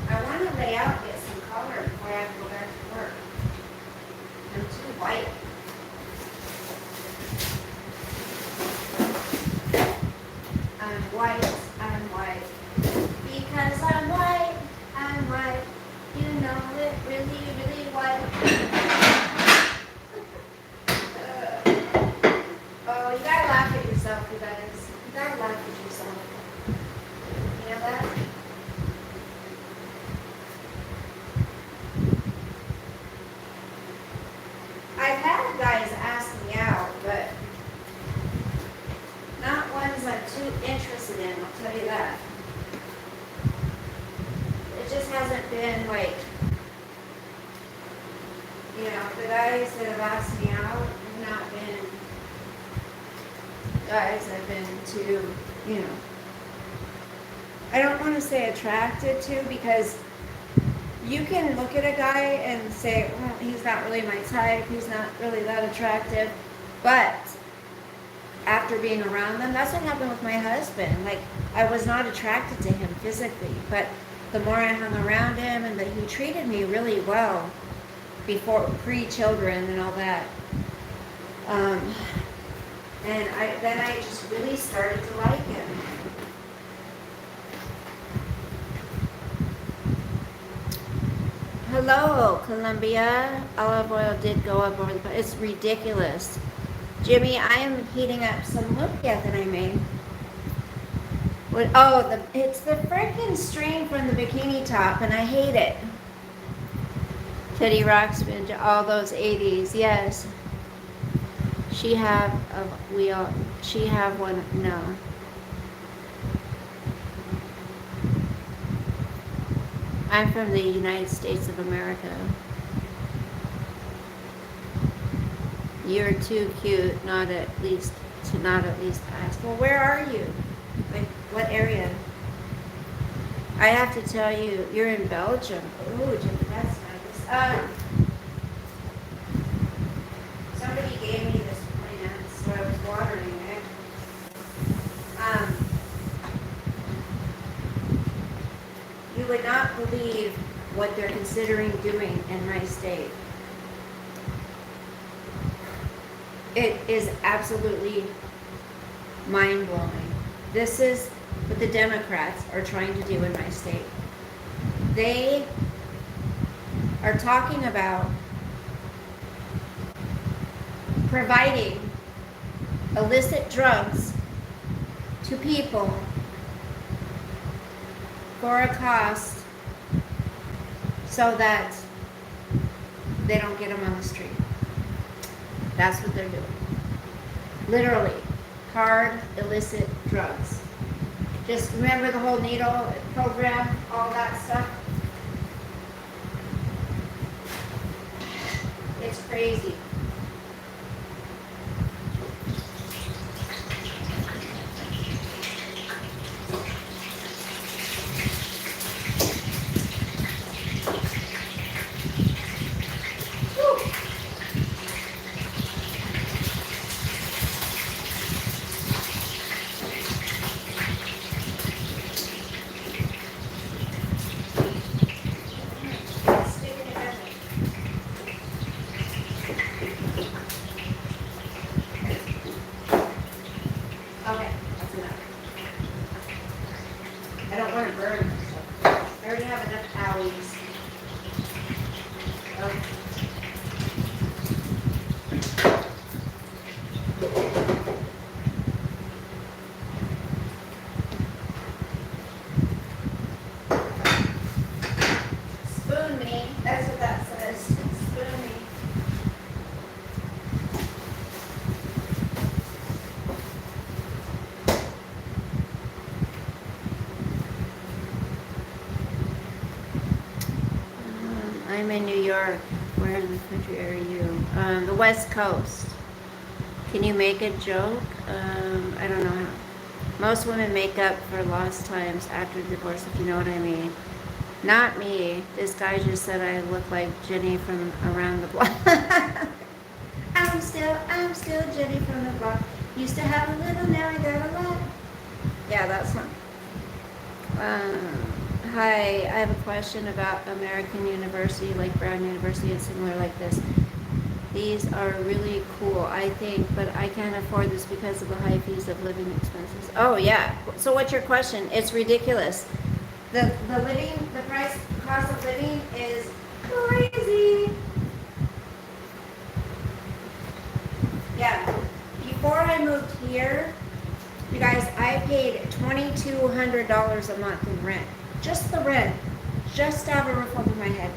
I want to lay out and get some color before I have to go back to work. I'm too white. I'm white. Because I'm white. You know it, really, really white. Oh, you gotta laugh at yourself, you guys. You gotta laugh at yourself. You know that? I've had guys ask me out, but not ones I'm too interested in, I'll tell you that. It just hasn't been like, you know, the guys that have asked me out have not been guys I've been too, you know, I don't want to say attracted to, because you can look at a guy and say, well, he's not really my type, he's not really that attractive, but after being around them, that's what happened with my husband. Like, I was not attracted to him physically, but the more I hung around him, and that he treated me really well before, pre-children and all that. And then I just really started to like him. Hello, Colombia. Olive oil did go up over the. It's ridiculous. Jimmy, I am heating up some lumpia that I made. What? Oh, it's the freaking string from the bikini top, and I hate it. Teddy Ruxpin, all those 80s, yes. She have she have one, no. I'm from the United States of America. You're too cute, not at least ask. Well, where are you? Like, what area? I have to tell you, you're in Belgium. Ooh, Jimmy, that's nice. Somebody gave me this plant, so I was watering it. You would not believe what they're considering doing in my state. It is absolutely mind-blowing. This is what the Democrats are trying to do in my state. They are talking about providing illicit drugs to people for a cost so that they don't get them on the street. That's what they're doing. Literally, hard, illicit drugs. Just remember the whole needle program, all that stuff. It's crazy. I'm in New York. Where in the country are you? The West Coast. Can you make a joke? I don't know how. Most women make up for lost times after divorce, if you know what I mean. Not me. This guy just said I look like Jenny from around the block. I'm still Jenny from the block. Used to have a little, now I got a lot. Yeah, that's one. Hi, I have a question about American University, like Brown University and similar like this. These are really cool, I think, but I can't afford this because of the high fees of living expenses. Oh yeah. So what's your question? It's ridiculous. The cost of living is crazy. Yeah. Before I moved here, you guys, I paid $2,200 a month in rent. Just the rent. Just to have a roof over my head.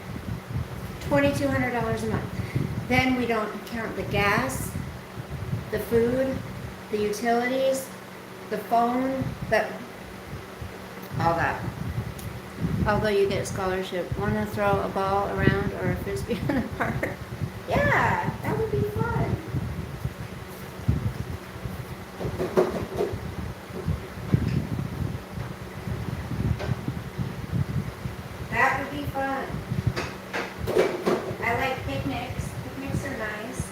$2,200 a month. Then we don't count the gas, the food, the utilities, the phone, all that. Although you get a scholarship. Want to throw a ball around or a frisbee in the park? Yeah, that would be fun. That would be fun. I like picnics. Picnics are nice.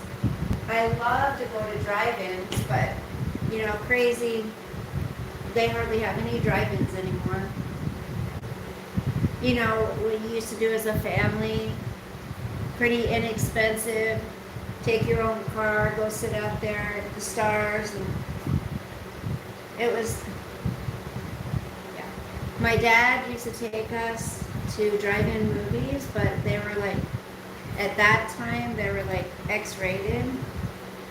I love to go to drive-ins, but, crazy. They hardly have any drive-ins anymore. What you used to do as a family, pretty inexpensive. Take your own car, go sit out there at the stars. And it was, yeah. My dad used to take us to drive-in movies, but they were at that time they were like X-rated,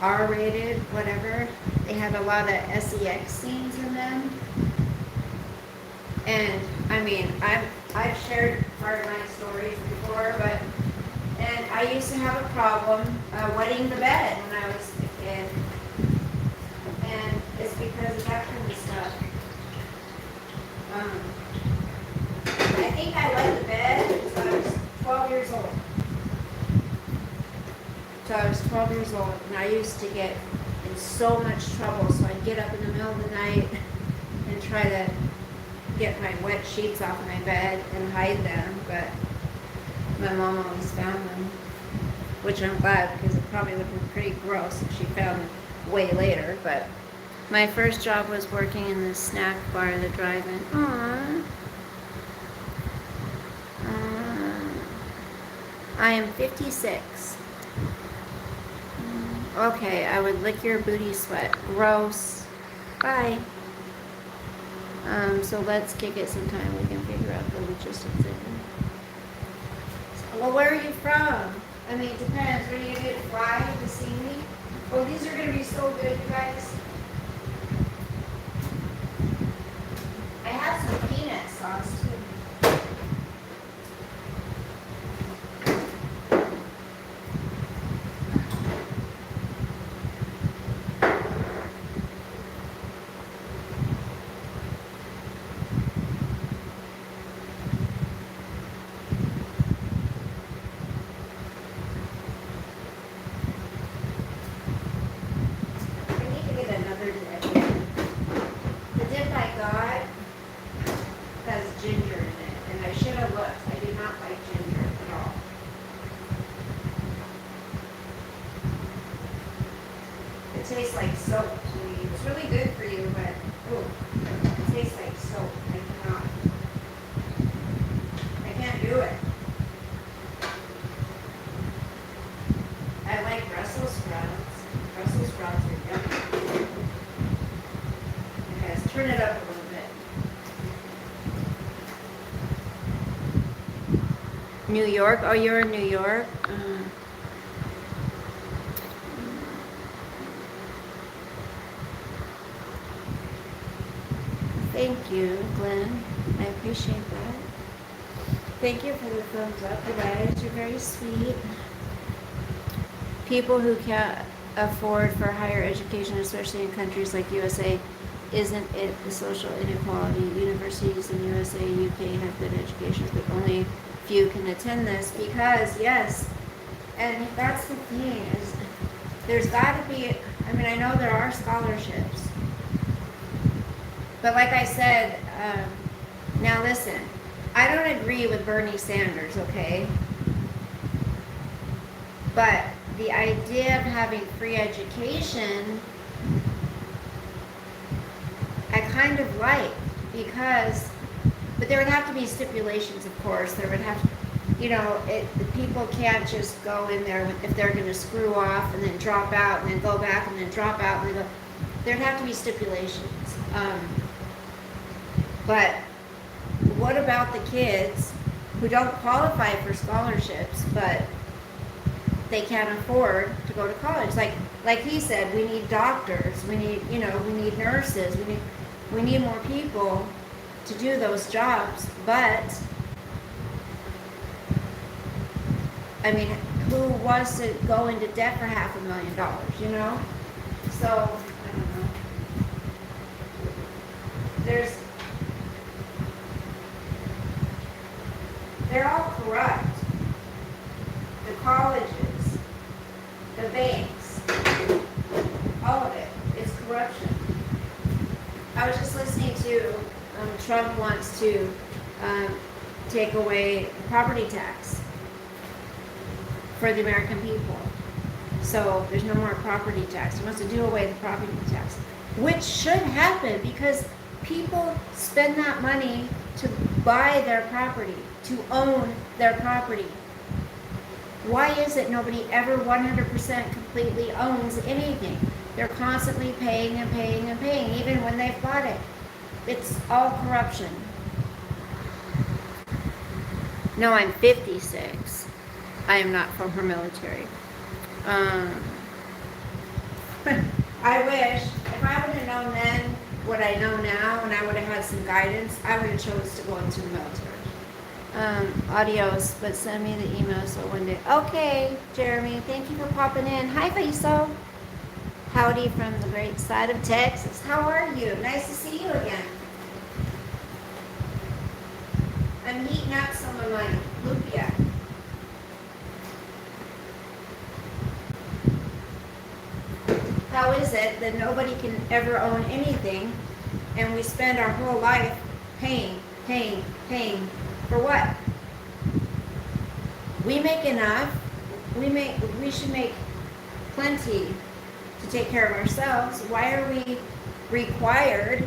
R-rated, whatever. They had a lot of sex scenes in them. And I mean, I've shared part of my stories before, and I used to have a problem wetting the bed when I was a kid. And it's because of that kind of stuff. I think I wet the bed until I was 12 years old. So I was 12 years old, and I used to get in so much trouble. So I'd get up in the middle of the night and try to get my wet sheets off my bed and hide them, but my mom always found them, which I'm glad, because it probably would have been pretty gross if she found them way later. But my first job was working in the snack bar, the drive-in. Aww. I am 56. Okay, I would lick your booty sweat. Gross. Bye. So let's kick it sometime. We can figure out the logistics of it. Well, where are you from? I mean, it depends. Are you going to fly to see me? Oh, these are going to be so good, you guys. I have some peanut sauce, too. It tastes like soap to me. It's really good for you, but it tastes like soap. I can't do it. I like Brussels sprouts. Brussels sprouts are yummy. Okay, let's turn it up a little bit. New York? Oh, you're in New York? Thank you, Glenn. I appreciate that. Thank you for the thumbs up, you guys. You're very sweet. People who can't afford for higher education, especially in countries like USA, isn't it the social inequality? Universities in USA, UK have good educations, but only few can attend this because, yes, and that's the thing, is there's got to be, I mean, I know there are scholarships, but like I said, now listen, I don't agree with Bernie Sanders, okay? But the idea of having free education, I kind of like, because, but there would have to be stipulations, of course. There would have to, you know, the people can't just go in there if they're going to screw off and then drop out and then go back and then drop out and then go. There'd have to be stipulations. But what about the kids who don't qualify for scholarships, but they can't afford to go to college? Like he said, we need doctors, we need, you know, we need nurses, we need more people to do those jobs. But I mean, who wants to go into debt for $500,000, you know? So I don't know. They're all corrupt. The colleges, the banks, all of it is corruption. I was just listening to Trump wants to take away property tax for the American people. So there's no more property tax. He wants to do away with the property tax, which should happen because people spend that money to buy their property, to own their property. Why is it nobody ever 100% completely owns anything? They're constantly paying and paying and paying, even when they've bought it. It's all corruption. No, I'm 56. I am not from her military. I wish, if I would have known then what I know now, and I would have had some guidance, I would have chose to go into the military. Adios, but send me the email so one day. Okay, Jeremy, thank you for popping in. Hi, Faisal. Howdy from the great side of Texas. How are you? Nice to see you again. I'm heating up some of my lumpia. How is it that nobody can ever own anything, and we spend our whole life paying? For what? We make enough. We should make plenty to take care of ourselves. Why are we required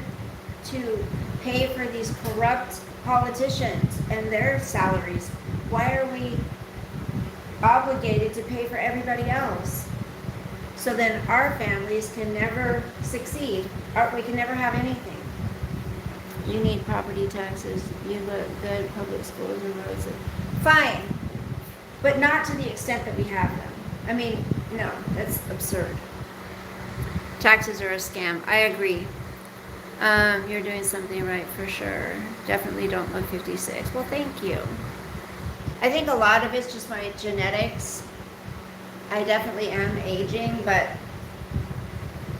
to pay for these corrupt politicians and their salaries? Why are we obligated to pay for everybody else? So then our families can never succeed, or we can never have anything. You need property taxes, you look good, public schools and roads. Fine, but not to the extent that we have them. I mean, no, that's absurd. Taxes are a scam. I agree. You're doing something right for sure. Definitely don't look 56. Well, thank you. I think a lot of it's just my genetics. I definitely am aging, but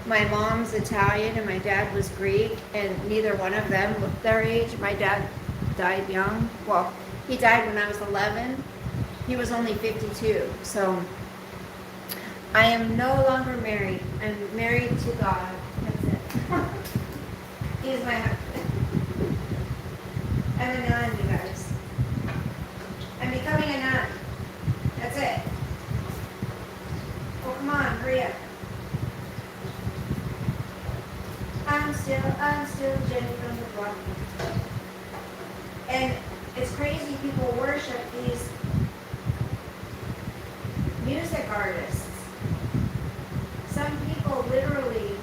my mom's Italian and my dad was Greek, and neither one of them looked their age. My dad died young. Well, he died when I was 11. He was only 52. So I am no longer married. I'm married to God. That's it. He's my husband. I'm a nun, you guys. I'm becoming a nun. That's it. Oh, come on, hurry up. I'm still Jenny from the block. And it's crazy, people worship these music artists. Some people literally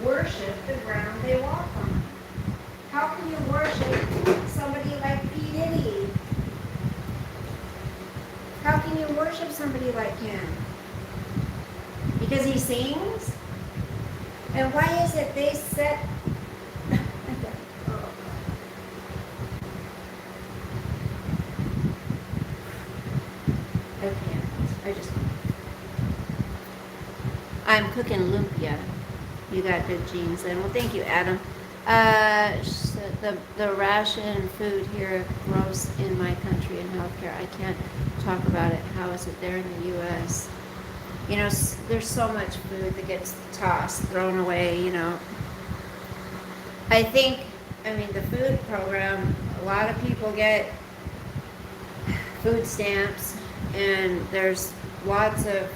worship the ground they walk on. How can you worship somebody like P. Diddy? How can you worship somebody like him? Because he sings? And why is it they set... I can't. I'm cooking lumpia. You got good genes then. Well, thank you, Adam. The ration food here gross in my country in healthcare. I can't talk about it. How is it there in the U.S.? You know, there's so much food that gets tossed, thrown away, you know. I mean, the food program, a lot of people get food stamps, and there's lots of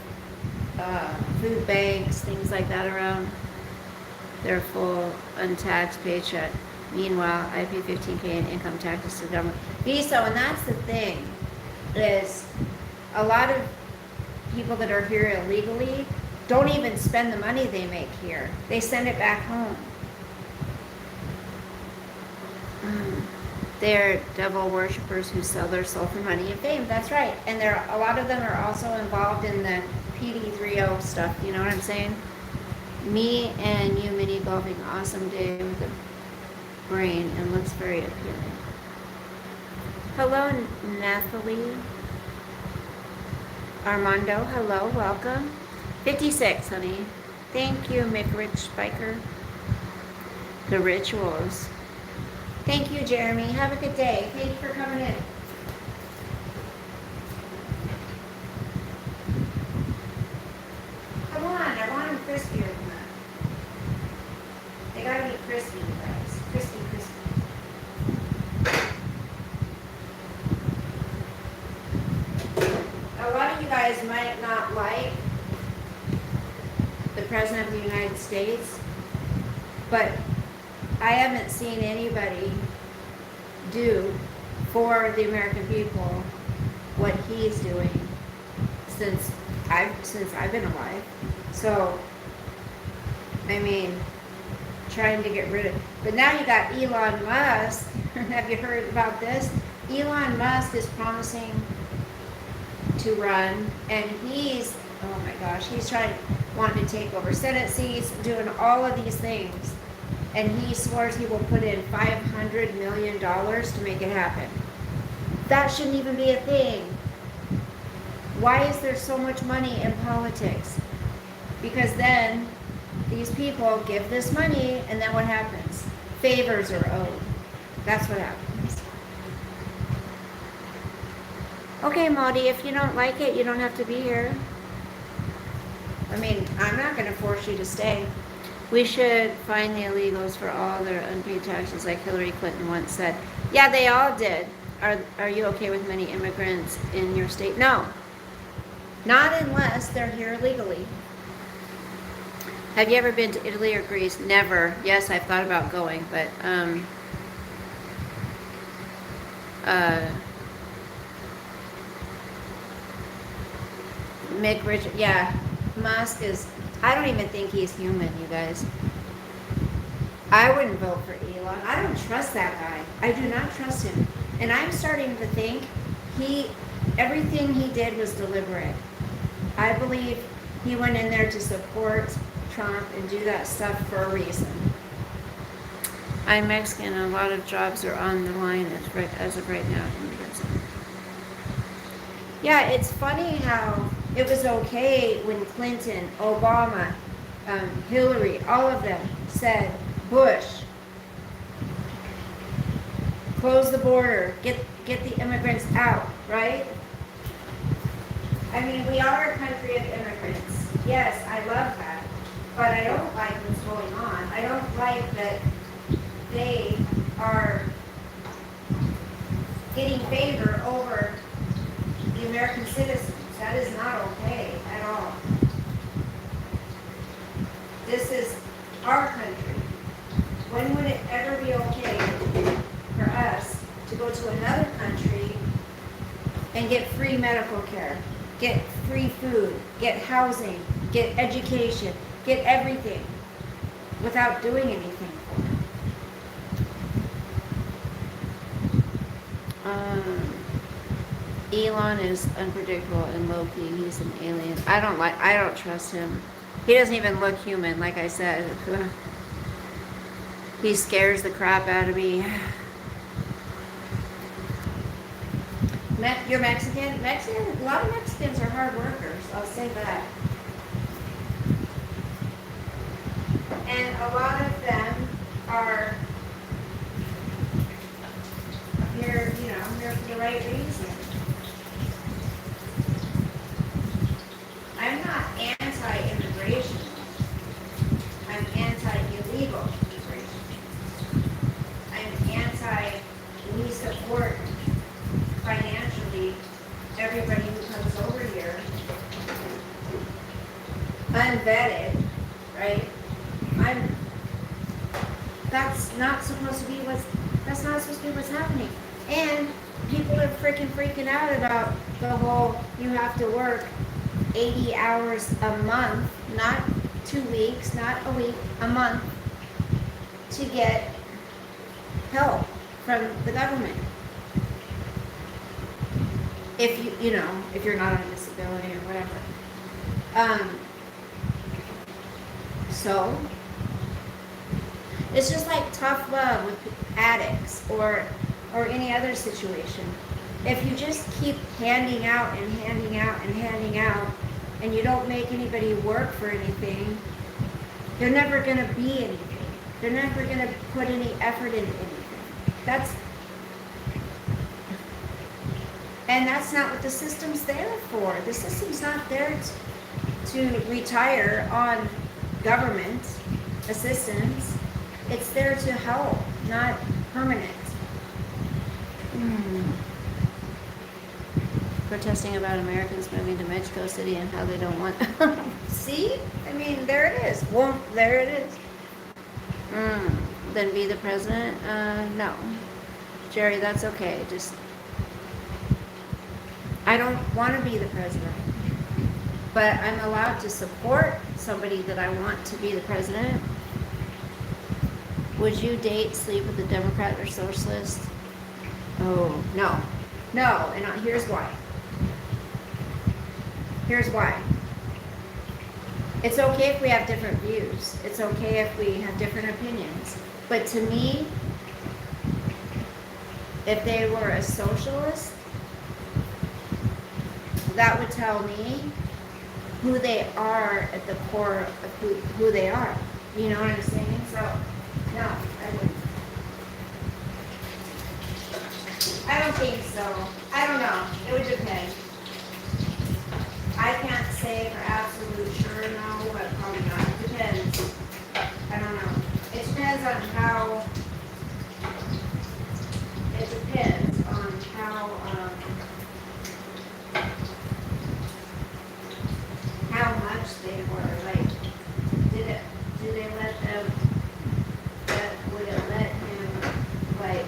food banks, things like that around. They're full untaxed paycheck. Meanwhile, I pay $15,000 in income taxes to the government. So, and that's the thing, is a lot of people that are here illegally don't even spend the money they make here. They send it back home. They're devil worshippers who sell their soul for money and fame. That's right. And a lot of them are also involved in the PD30 stuff. You know what I'm saying? Me and you mini golfing. Awesome day with a brain and looks very appealing. Hello, Nathalie. Armando, hello, welcome. 56, honey. Thank you, McRich Spiker. The rituals. Thank you, Jeremy. Have a good day. Thank you for coming in. Come on, I want them crispier than that. They gotta be crispy, you guys. Crispy. A lot of you guys might not like the President of the United States, but I haven't seen anybody do for the American people what he's doing since I've been alive. So, I mean, trying to get rid of... But now you got Elon Musk. Have you heard about this? Elon Musk is promising to run, and he's, oh my gosh, he's wanting to take over Senate seats, doing all of these things. And he swears he will put in $500 million to make it happen. That shouldn't even be a thing. Why is there so much money in politics? Because then these people give this money, and then what happens? Favors are owed. That's what happens. Okay, Maudie, if you don't like it, you don't have to be here. I mean, I'm not going to force you to stay. We should find the illegals for all their unpaid taxes, like Hillary Clinton once said. Yeah, they all did. Are you okay with many immigrants in your state? No. Not unless they're here legally. Have you ever been to Italy or Greece? Never. Yes, I've thought about going, but Mick Richard, yeah, Musk is, I don't even think he's human, you guys. I wouldn't vote for Elon. I don't trust that guy. I do not trust him. And I'm starting to think everything he did was deliberate. I believe he went in there to support Trump and do that stuff for a reason. I'm Mexican. A lot of jobs are on the line as of right now. Yeah, it's funny how it was okay when Clinton, Obama, Hillary, all of them said, Bush, close the border, get the immigrants out, right? I mean, we are a country of immigrants. Yes, I love that. But I don't like what's going on. I don't like that they are getting favor over the American citizens. That is not okay at all. This is our country. When would it ever be okay for us to go to another country and get free medical care, get free food, get housing, get education, get everything without doing anything for it? Elon is unpredictable and low-key. He's an alien. I don't trust him. He doesn't even look human, like I said. He scares the crap out of me. You're Mexican? A lot of Mexicans are hard workers. I'll say that. And a lot of them are here, here for the right reason. I'm not anti-immigration. I'm anti-illegal immigration. I'm we support financially everybody who comes over here, unvetted, right? That's not supposed to be what's happening. And people are freaking out about the whole, you have to work 80 hours a month, not 2 weeks, not a week, a month, to get help from the government. If if you're not on disability or whatever. So it's just like tough love with addicts or any other situation. If you just keep handing out and handing out and handing out, and you don't make anybody work for anything, they're never going to be anything. They're never going to put any effort into anything. That's not what the system's there for. The system's not there to retire on government assistance. It's there to help, not permanent. Protesting about Americans moving to Mexico City and how they don't want. See? I mean, there it is. Well, there it is. Then be the president? No. Jerry, that's okay. I don't want to be the president. But I'm allowed to support somebody that I want to be the president. Would you date, sleep with a Democrat or socialist? Oh, no. No, and here's why. Here's why. It's okay if we have different views. It's okay if we have different opinions. But to me, if they were a socialist, that would tell me who they are at the core of who they are. You know what I'm saying? So, no, I wouldn't. I don't think so. I don't know. It would depend. I can't say for absolute sure no, but probably not. It depends. I don't know. It depends on how. It depends on how much they were. Like, did they let them? Would it let him like?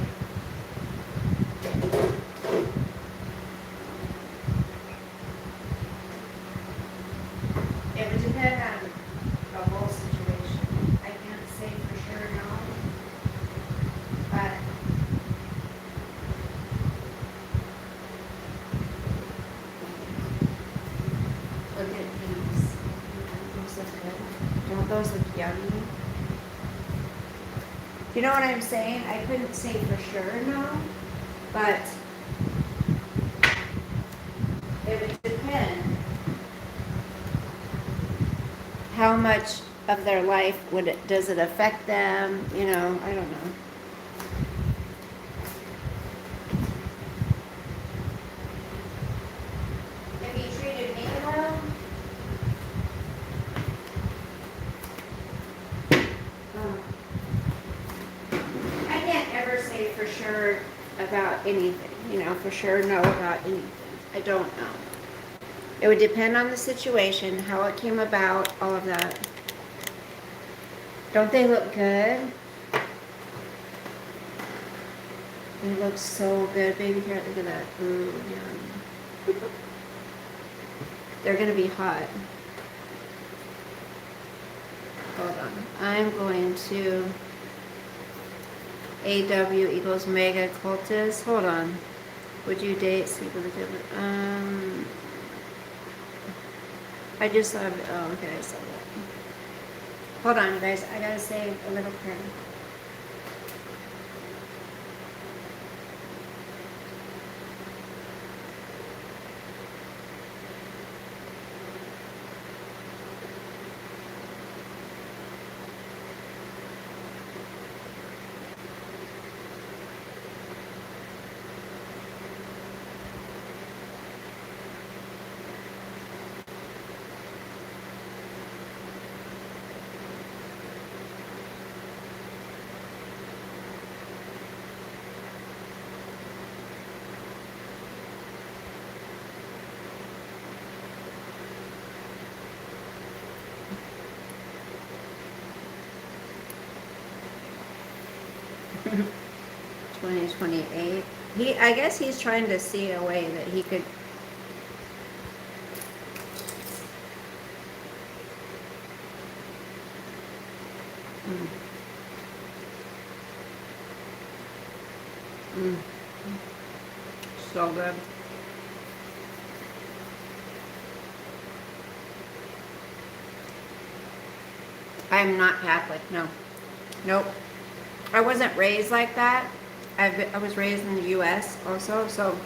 It would depend on the whole situation. I can't say for sure no, but look at these. Those look good. Don't those look yummy? You know what I'm saying? I couldn't say for sure no, but it would depend how much of their life does it affect them, you know, I don't know. If he treated me well, I can't ever say for sure about anything, you know, for sure no about anything. I don't know. It would depend on the situation, how it came about, all of that. Don't they look good? They look so good, baby. Here, look at that. Ooh, yum. They're gonna be hot. Hold on. I'm going to AW equals mega cultist. Hold on. Would you date, sleep with a different, I just saw, oh, okay, I saw that. Hold on, guys, I gotta say a little prayer. $20.28. I guess he's trying to see a way that he could. So good. I am not Catholic, no. Nope. I wasn't raised like that. I was raised in the U.S. also, so.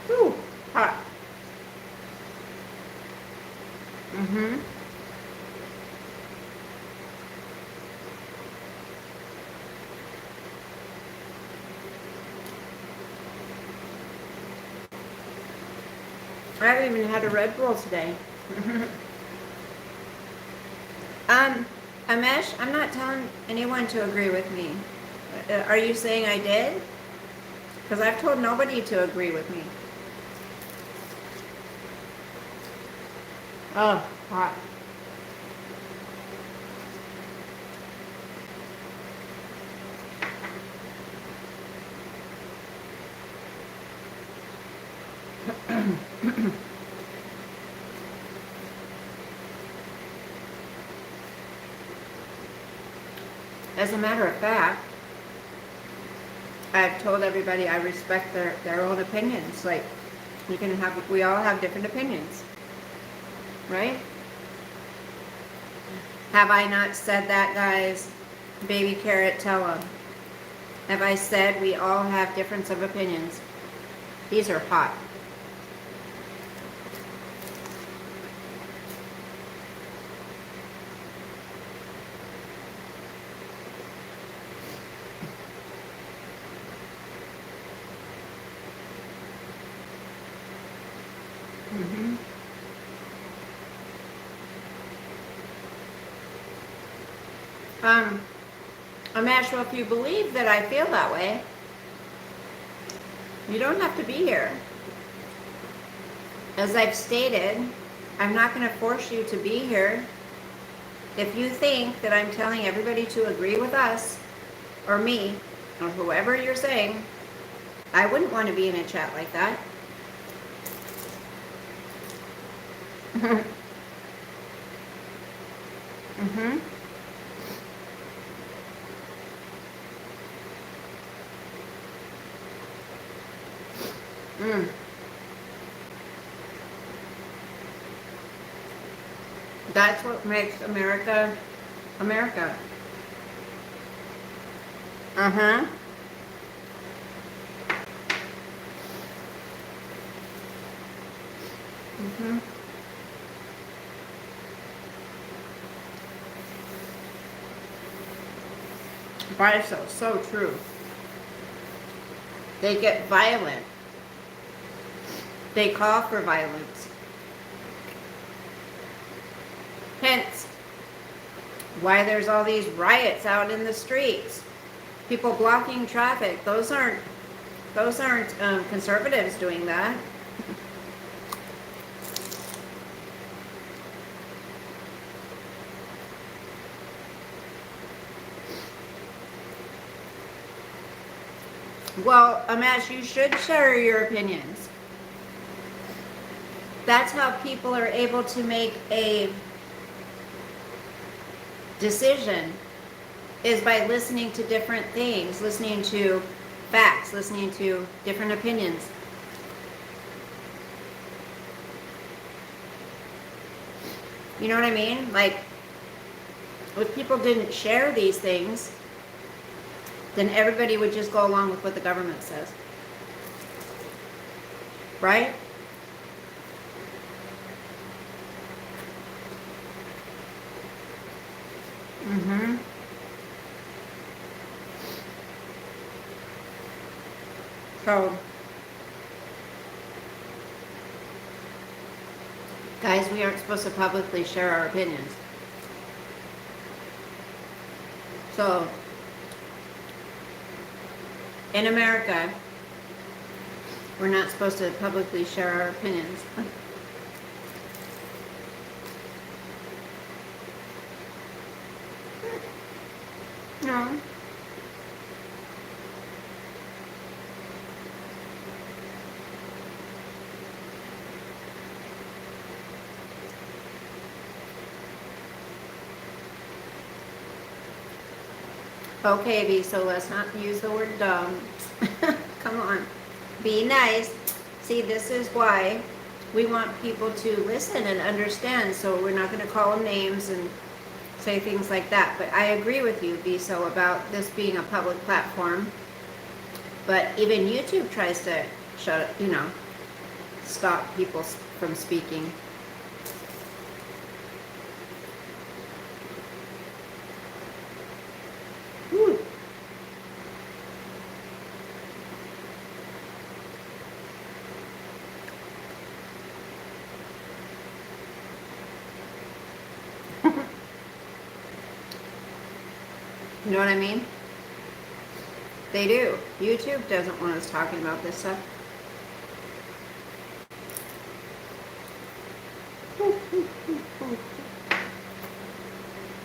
Ooh, hot. I haven't even had a Red Bull today. Amesh, I'm not telling anyone to agree with me. Are you saying I did? Because I've told nobody to agree with me. Oh, hot. As a matter of fact, I've told everybody I respect their own opinions. Like, we all have different opinions, right? Have I not said that, guys? Baby Carrot, tell them. Have I said we all have difference of opinions? These are hot. Mm-hmm. I'm actually, if you believe that I feel that way, you don't have to be here. As I've stated, I'm not going to force you to be here. If you think that I'm telling everybody to agree with us, or me, or whoever you're saying, I wouldn't want to be in a chat like that. Mm-hmm. Mm. That's what makes America, America. Uh-huh. Mm-hmm. But it's so true. They get violent. They call for violence. Hence, why there's all these riots out in the streets. People blocking traffic. Those aren't conservatives doing that. Well, Amash, you should share your opinions. That's how people are able to make a decision, is by listening to different things, listening to facts, listening to different opinions. You know what I mean? Like, if people didn't share these things, then everybody would just go along with what the government says. Right? Mm-hmm. So, guys, we aren't supposed to publicly share our opinions. So, in America, we're not supposed to publicly share our opinions. No. Okay, V, so let's not use the word dumb. Come on. Be nice. See, this is why we want people to listen and understand, so we're not going to call them names and say things like that. But I agree with you, Viso, about this being a public platform. But even YouTube tries to stop people from speaking. Whew. You know what I mean? They do. YouTube doesn't want us talking about this stuff.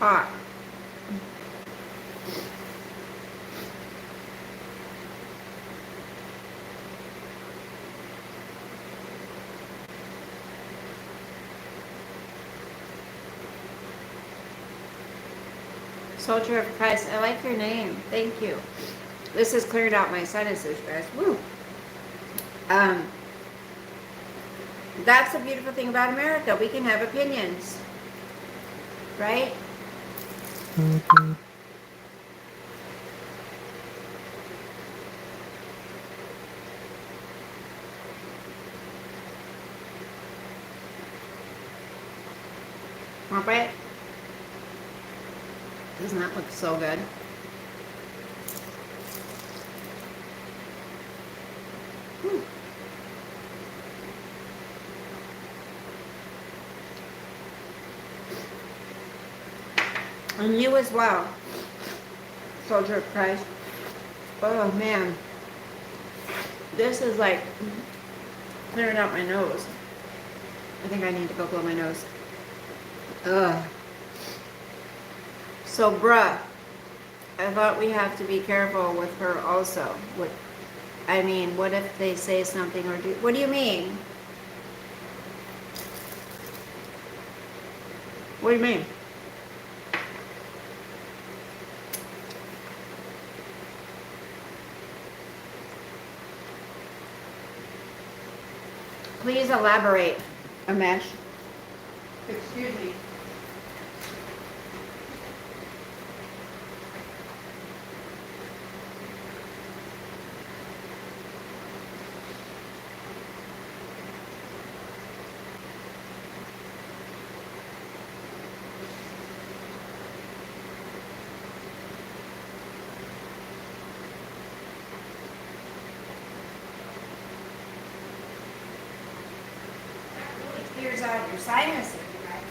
Hot. Soldier of Christ, I like your name. Thank you. This has cleared out my sinuses, guys. Woo. Um, that's the beautiful thing about America. We can have opinions, right? Want it? Doesn't that look so good? Whew. And you as well, soldier of Christ. Oh man, this is like clearing out my nose. I think I need to go blow my nose. Ugh. So, bruh, I thought we have to be careful with her also. I mean, what if they say something or do? What do you mean? What do you mean? Please elaborate, Amesh. Excuse me. Clears out your sinuses, right?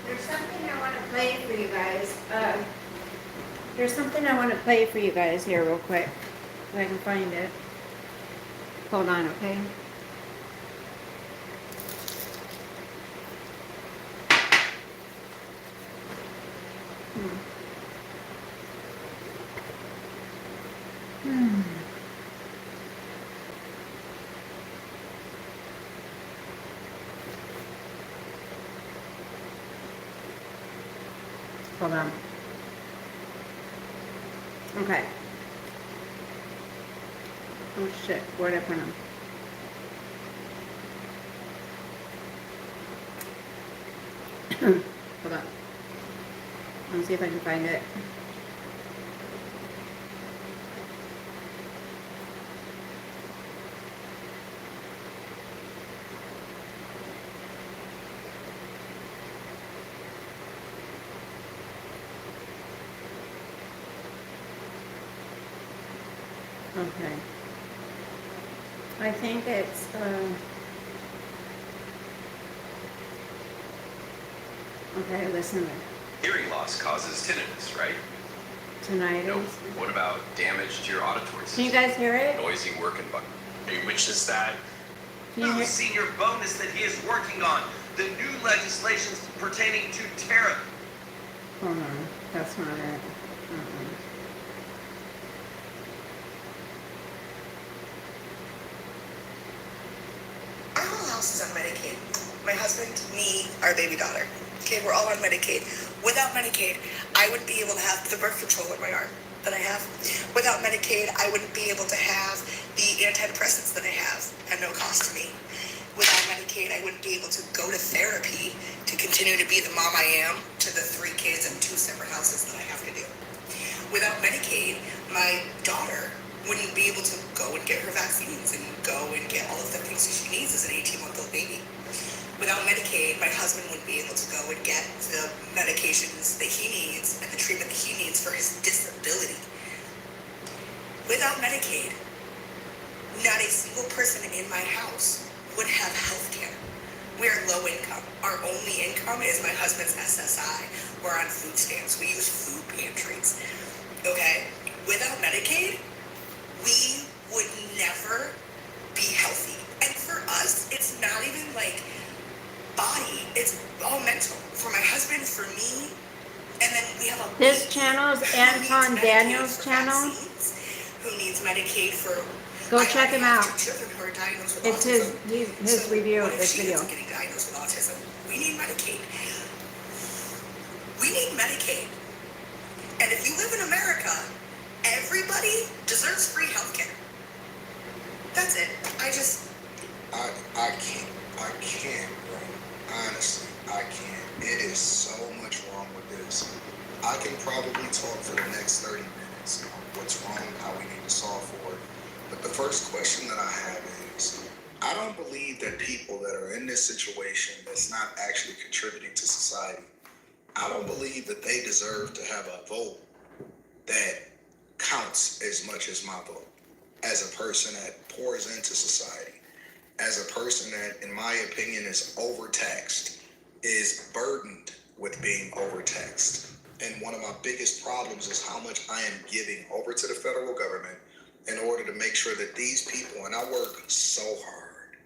There's something I want to play for you guys. There's something I want to play for you guys here real quick. If I can find it. Hold on, okay? Hold on. Okay. Oh shit, where'd I put them? Hold on. Let me see if I can find it. Okay. I think it's, okay, listen to it. Hearing loss causes tinnitus, right? Tonight No. is. What about damage to your auditory Can you system? guys hear it? Noisy work environment. Which is that Can you hear? senior bonus that he is working on, the new legislation pertaining to tariff. Hold on, that's not it. Our whole house is on Medicaid. My husband, me, our baby daughter. Okay, we're all on Medicaid. Without Medicaid, I wouldn't be able to have the birth control in my arm that I have. Without Medicaid, I wouldn't be able to have the antidepressants that I have at no cost to me. Without Medicaid, I wouldn't be able to go to therapy to continue to be the mom I am to the 3 kids and 2 separate houses that I have to do. Without Medicaid, my daughter wouldn't be able to go and get her vaccines and go and get all of the things that she needs as an 18-month-old baby. Without Medicaid, my husband wouldn't be able to go and get the medications that he needs and the treatment that he needs for his disability. Without Medicaid, not a single person in my house would have health care. We're low income. Our only income is my husband's SSI. We're on food stamps. We use food pantries. Okay? Without Medicaid, we would never be healthy. And for us, it's not even like body. It's all mental. For my husband, for me, and then we have a This channel is Anton Daniel's channel. Who needs Medicaid for? Go check him out. Children who are diagnosed with It's autism. his review what of if this she video. isn't getting diagnosed with autism? We need Medicaid. We need Medicaid. And if you live in America, everybody deserves free healthcare. That's it. I can't, bro. Honestly, I can't. It is so much wrong with this. I can probably talk for the next 30 minutes on what's wrong, how we need to solve for it. But the first question that I have is, I don't believe that people that are in this situation that's not actually contributing to society, I don't believe that they deserve to have a vote that counts as much as my vote. As a person that pours into society, as a person that, in my opinion, is overtaxed, is burdened with being overtaxed. And one of my biggest problems is how much I am giving over to the federal government in order to make sure that these people, and I work so hard,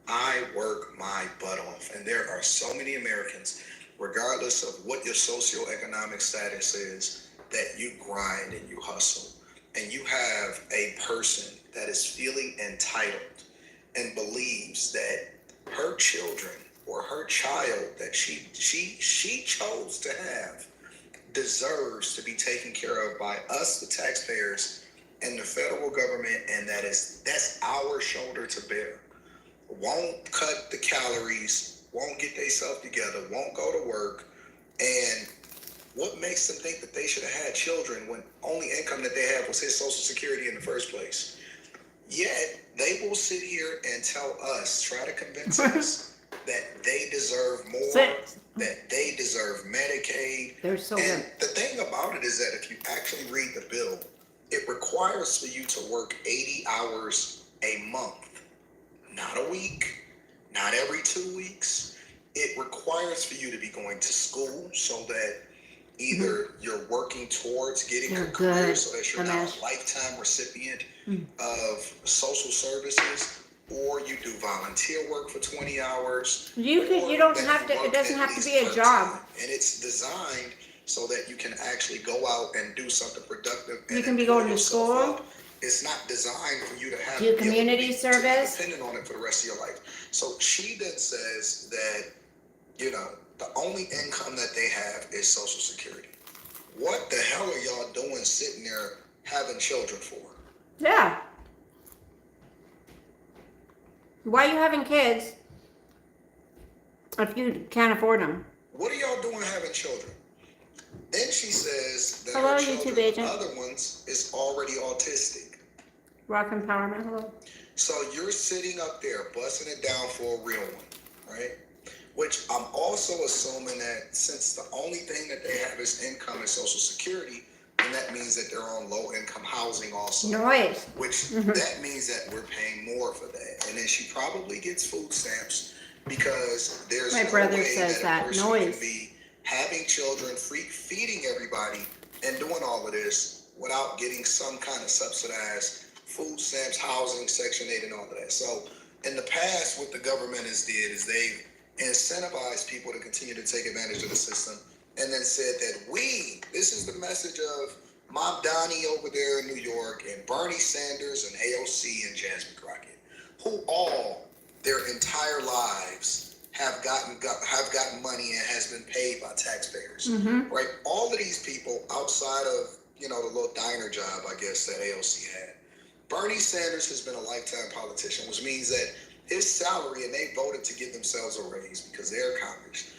I work my butt off. And there are so many Americans, regardless of what your socioeconomic status is, that you grind and you hustle. And you have a person that is feeling entitled and believes that her children or her child that she chose to have deserves to be taken care of by us, the taxpayers, and the federal government, and that's our shoulder to bear. Won't cut the calories, won't get themselves together, won't go to work, and what makes them think that they should have had children when only income that they had was his Social Security in the first place? Yet, they will sit here and tell us, try to convince us that they deserve more, that they deserve Medicaid. They're so And good. the thing about it is that if you actually read the bill, it requires for you to work 80 hours a month, not a week, not every 2 weeks. It requires for you to be going to school so that either you're working towards getting a career so that you're not a lifetime recipient of social services, or you do volunteer work for 20 hours. You don't have to, it doesn't have to be a job. And it's designed so that you can actually go out and do something productive. You can be going to school. Up. It's not designed for you to have Do community service. Dependent on it for the rest of your life. So she then says that, the only income that they have is Social Security. What the hell are y'all doing sitting there having children for? Yeah. Why are you having kids if you can't afford them? What are y'all doing having children? Then she says that Hello, her YouTube children, agent. other ones, is already autistic. Rock empowerment. Hello. So you're sitting up there busting it down for a real one, right? Which I'm also assuming that since the only thing that they have is income and Social Security, then that means that they're on low income housing also. Noise. Which that means that we're paying more for that. And then she probably gets food stamps because there's My no brother way says that a that. person Noise. can be having children, feeding everybody, and doing all of this without getting some kind of subsidized food stamps, housing, Section 8, and all of that. So in the past, what the government has did is they've incentivized people to continue to take advantage of the system, and then said that this is the message of Mom Donnie over there in New York, and Bernie Sanders and AOC and Jasmine Crockett, who all their entire lives have gotten money and has been paid by taxpayers, right? All of these people outside of, the little diner job, I guess, that AOC had. Bernie Sanders has been a lifetime politician, which means that his salary, and they voted to give themselves a raise because they're Congress,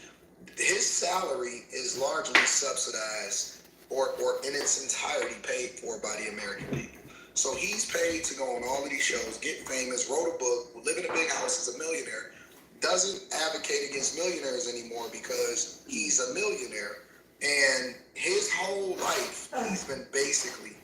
his salary is largely subsidized or in its entirety paid for by the American people. So he's paid to go on all of these shows, get famous, wrote a book, live in a big house, is a millionaire, doesn't advocate against millionaires anymore because he's a millionaire. And his whole life, he's been basically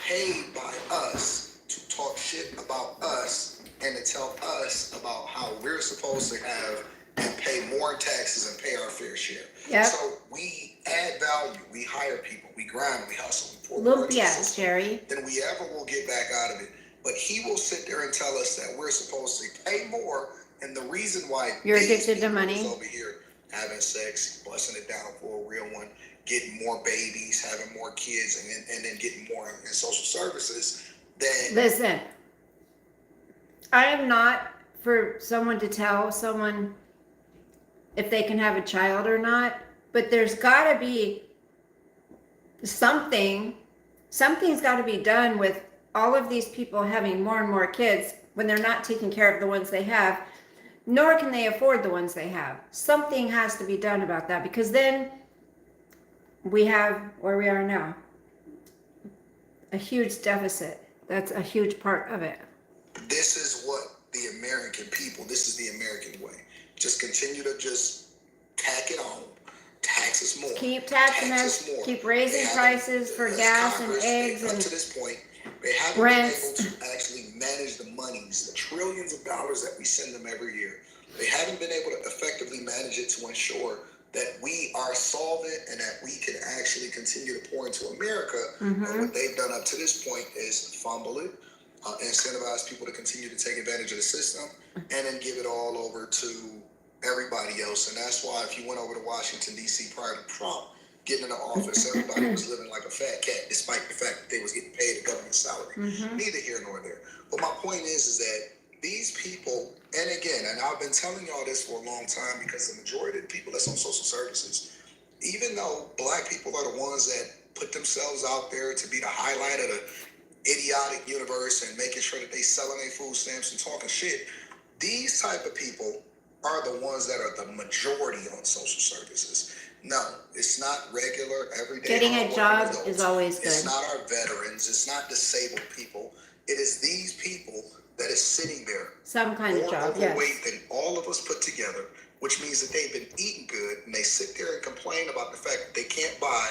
paid by us to talk shit about us and to tell us about how we're supposed to have and pay more taxes and pay our fair share. Yep. So we add value, we hire people, we grind, we hustle, we pour more into the Lumpia, system Jerry. than we ever will get back out of it. But he will sit there and tell us that we're supposed to pay more, and the reason why You're these addicted to people money. is over here having sex, busting it down for a real one, getting more babies, having more kids, and then getting more in social services. Then Listen, I am not for someone to tell someone if they can have a child or not, but there's got to be something's got to be done with all of these people having more and more kids when they're not taking care of the ones they have, nor can they afford the ones they have. Something has to be done about that, because then we have where we are now, a huge deficit. That's a huge part of it. this is what the American people, this is the American way. Just continue to just tack it on. Tax us more. Keep taxing Tax us, more. keep raising prices for as gas and Congress, eggs up and to this point, they haven't rents. been able to actually manage the monies, the trillions of dollars that we send them every year. They haven't been able to effectively manage it to ensure that we are solvent and that we can actually continue to pour into America. Mhm. What they've done up to this point is fumble it, incentivize people to continue to take advantage of the system, and then give it all over to everybody else. And that's why if you went over to Washington, D.C. prior to Trump getting into office, everybody was living like a fat cat, despite the fact that they was getting paid a government salary. Mhm. Neither here nor there. But my point is that these people, and again, and I've been telling y'all this for a long time, because the majority of the people that's on social services, even though black people are the ones that put themselves out there to be the highlight of the idiotic universe and making sure that they selling their food stamps and talking shit, these type of people are the ones that are the majority on social services. No, it's not regular, everyday. Getting a hardworking job adults. is always It's good. not our veterans. It's not disabled people. It is these people that is sitting there Some kind of more job, yes. overweight than all of us put together, which means that they've been eating good, and they sit there and complain about the fact that they can't buy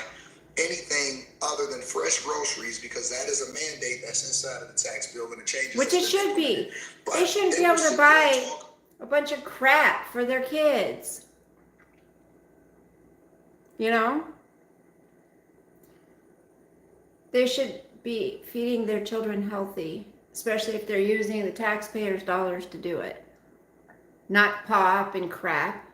anything other than fresh groceries because that is a mandate that's inside of the tax bill, and it changes. Which it as should be. implemented. But They shouldn't be will able to sit there and buy talk a bunch of crap for their kids. You know? They should be feeding their children healthy, especially if they're using the taxpayers' dollars to do it. Not pop and crap.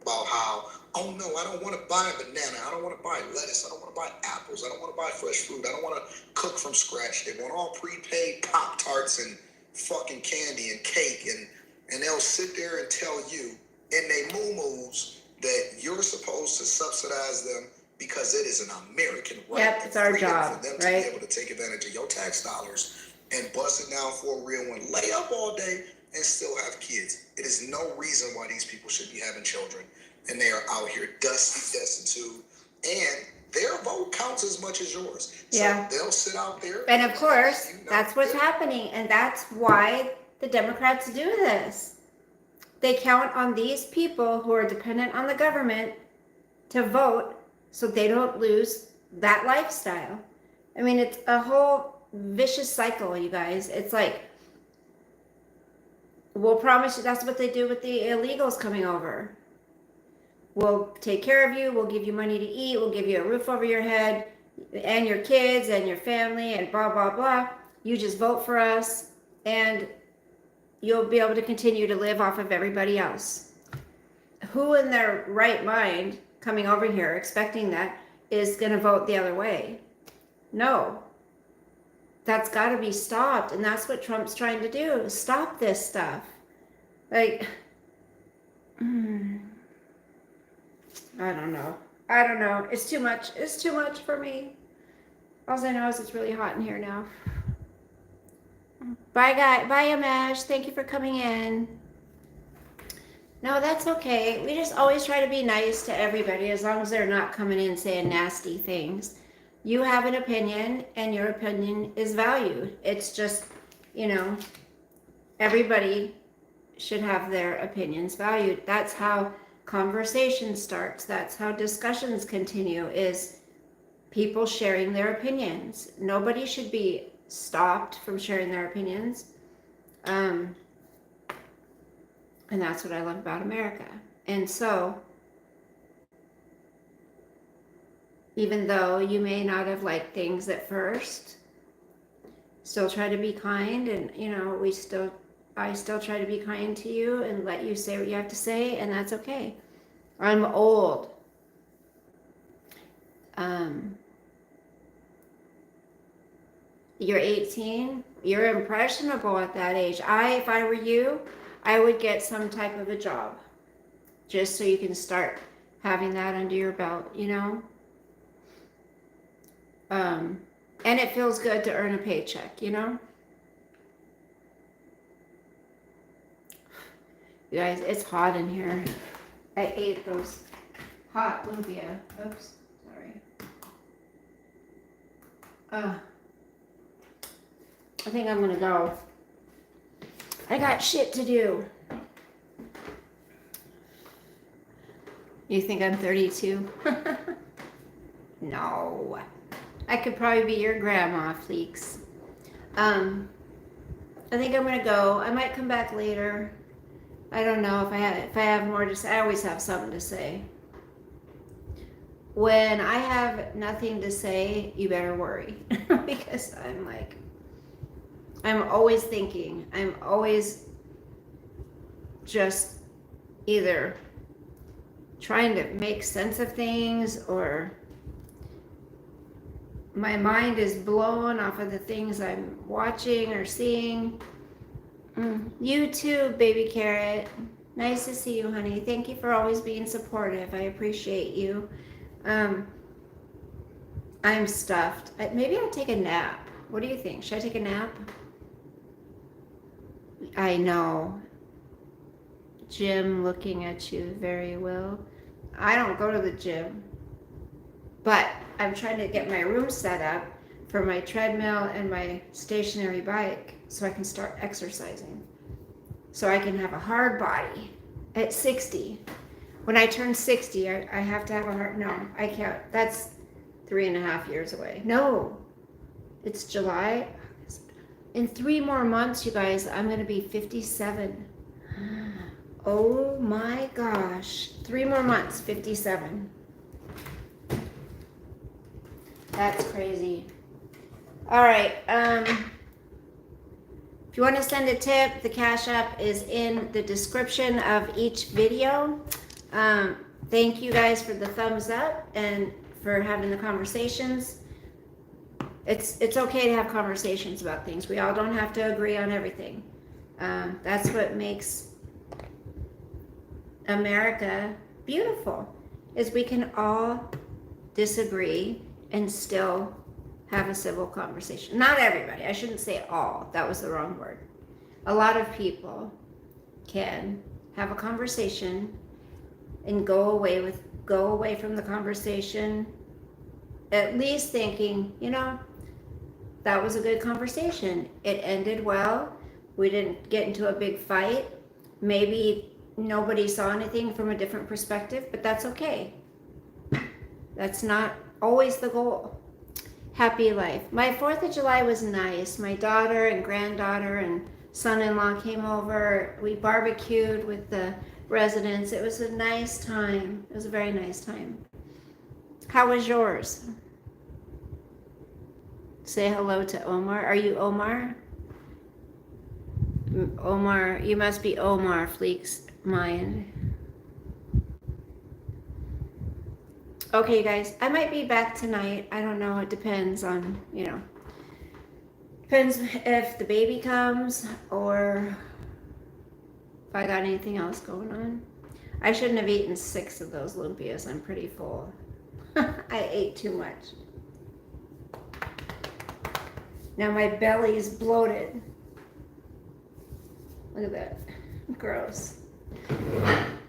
about how, oh no, I don't want to buy a banana, I don't want to buy lettuce, I don't want to buy apples, I don't want to buy fresh fruit, I don't want to cook from scratch. They want all prepaid Pop-Tarts and fucking candy and cake, and they'll sit there and tell you in they moo-moos that you're supposed to subsidize them because it is an American right. Yep, and it's our freedom job, for them right? to be able to take advantage of your tax dollars and bust it down for a real one, lay up all day and still have kids. It is no reason why these people should be having children, and they are out here dusty, destitute, and their vote counts as much as yours. Yeah. So they'll sit out there. And of course, you know, that's what's happening. And that's why the Democrats do this. They count on these people who are dependent on the government to vote so they don't lose that lifestyle. I mean, it's a whole vicious cycle, you guys. It's like, we'll promise you, that's what they do with the illegals coming over. We'll take care of you, we'll give you money to eat, we'll give you a roof over your head, and your kids and your family, and blah, blah, blah. You just vote for us, and you'll be able to continue to live off of everybody else. Who in their right mind coming over here expecting that is going to vote the other way? No. That's got to be stopped, and that's what Trump's trying to do. Stop this stuff. Like, I don't know. It's too much. It's too much for me. All I know is it's really hot in here now. Bye, guys. Bye, Amash. Thank you for coming in. No, that's okay. We just always try to be nice to everybody as long as they're not coming in saying nasty things. You have an opinion and your opinion is valued. It's just, everybody should have their opinions valued. That's how conversation starts. That's how discussions continue, is people sharing their opinions. Nobody should be stopped from sharing their opinions. And that's what I love about America. And so, even though you may not have liked things at first, still try to be kind, and I still try to be kind to you and let you say what you have to say, and that's okay. I'm old. You're 18. You're impressionable at that age. If I were you, I would get some type of a job, just so you can start having that under your belt, and it feels good to earn a paycheck, You guys, it's hot in here. I ate those hot lumpia. Oops, sorry. I think I'm gonna go. I got shit to do. You think I'm 32? No. I could probably be your grandma, Fleeks. I think I'm gonna go. I might come back later. I don't know if I have more to say. I always have something to say. When I have nothing to say, you better worry. Because I'm always thinking. I'm always just either trying to make sense of things, or my mind is blown off of the things I'm watching or seeing. You too, baby carrot. Nice to see you, honey. Thank you for always being supportive. I appreciate you. I'm stuffed. Maybe I'll take a nap. What do you think? Should I take a nap? I know. Jim looking at you very well. I don't go to the gym, but I'm trying to get my room set up for my treadmill and my stationary bike so I can start exercising. So I can have a hard body at 60. When I turn 60, I have to have a hard, no, I can't. That's 3.5 years away. No, it's July. In 3 more months, you guys, I'm going to be 57. Oh my gosh. 3 more months, 57. That's crazy. All right. If you want to send a tip, the Cash App is in the description of each video. Thank you guys for the thumbs up and for having the conversations. It's okay to have conversations about things. We all don't have to agree on everything. That's what makes America beautiful, is we can all disagree and still have a civil conversation. Not everybody. I shouldn't say all. That was the wrong word. A lot of people can have a conversation and go away from the conversation at least thinking, that was a good conversation. It ended well. We didn't get into a big fight. Maybe nobody saw anything from a different perspective, but that's okay. That's not always the goal. Happy life. My 4th of July was nice. My daughter and granddaughter and son-in-law came over. We barbecued with the residents. It was a nice time. It was a very nice time. How was yours? Say hello to Omar. Are you Omar? Omar, you must be Omar, Fleek's mind. Okay, you guys, I might be back tonight. I don't know. It depends on, depends if the baby comes or if I got anything else going on. I shouldn't have eaten 6 of those lumpias. I'm pretty full. I ate too much. Now my belly is bloated. Look at that. Gross.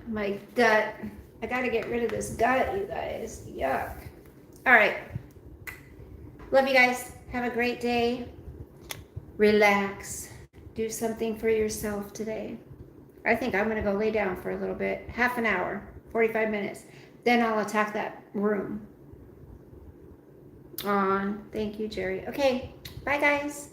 My gut. I gotta get rid of this gut, you guys. Yuck. All right. Love you guys. Have a great day. Relax. Do something for yourself today. I think I'm going to go lay down for a little bit. Half an hour, 45 minutes. Then I'll attack that room. Aw, thank you, Jerry. Okay, bye, guys.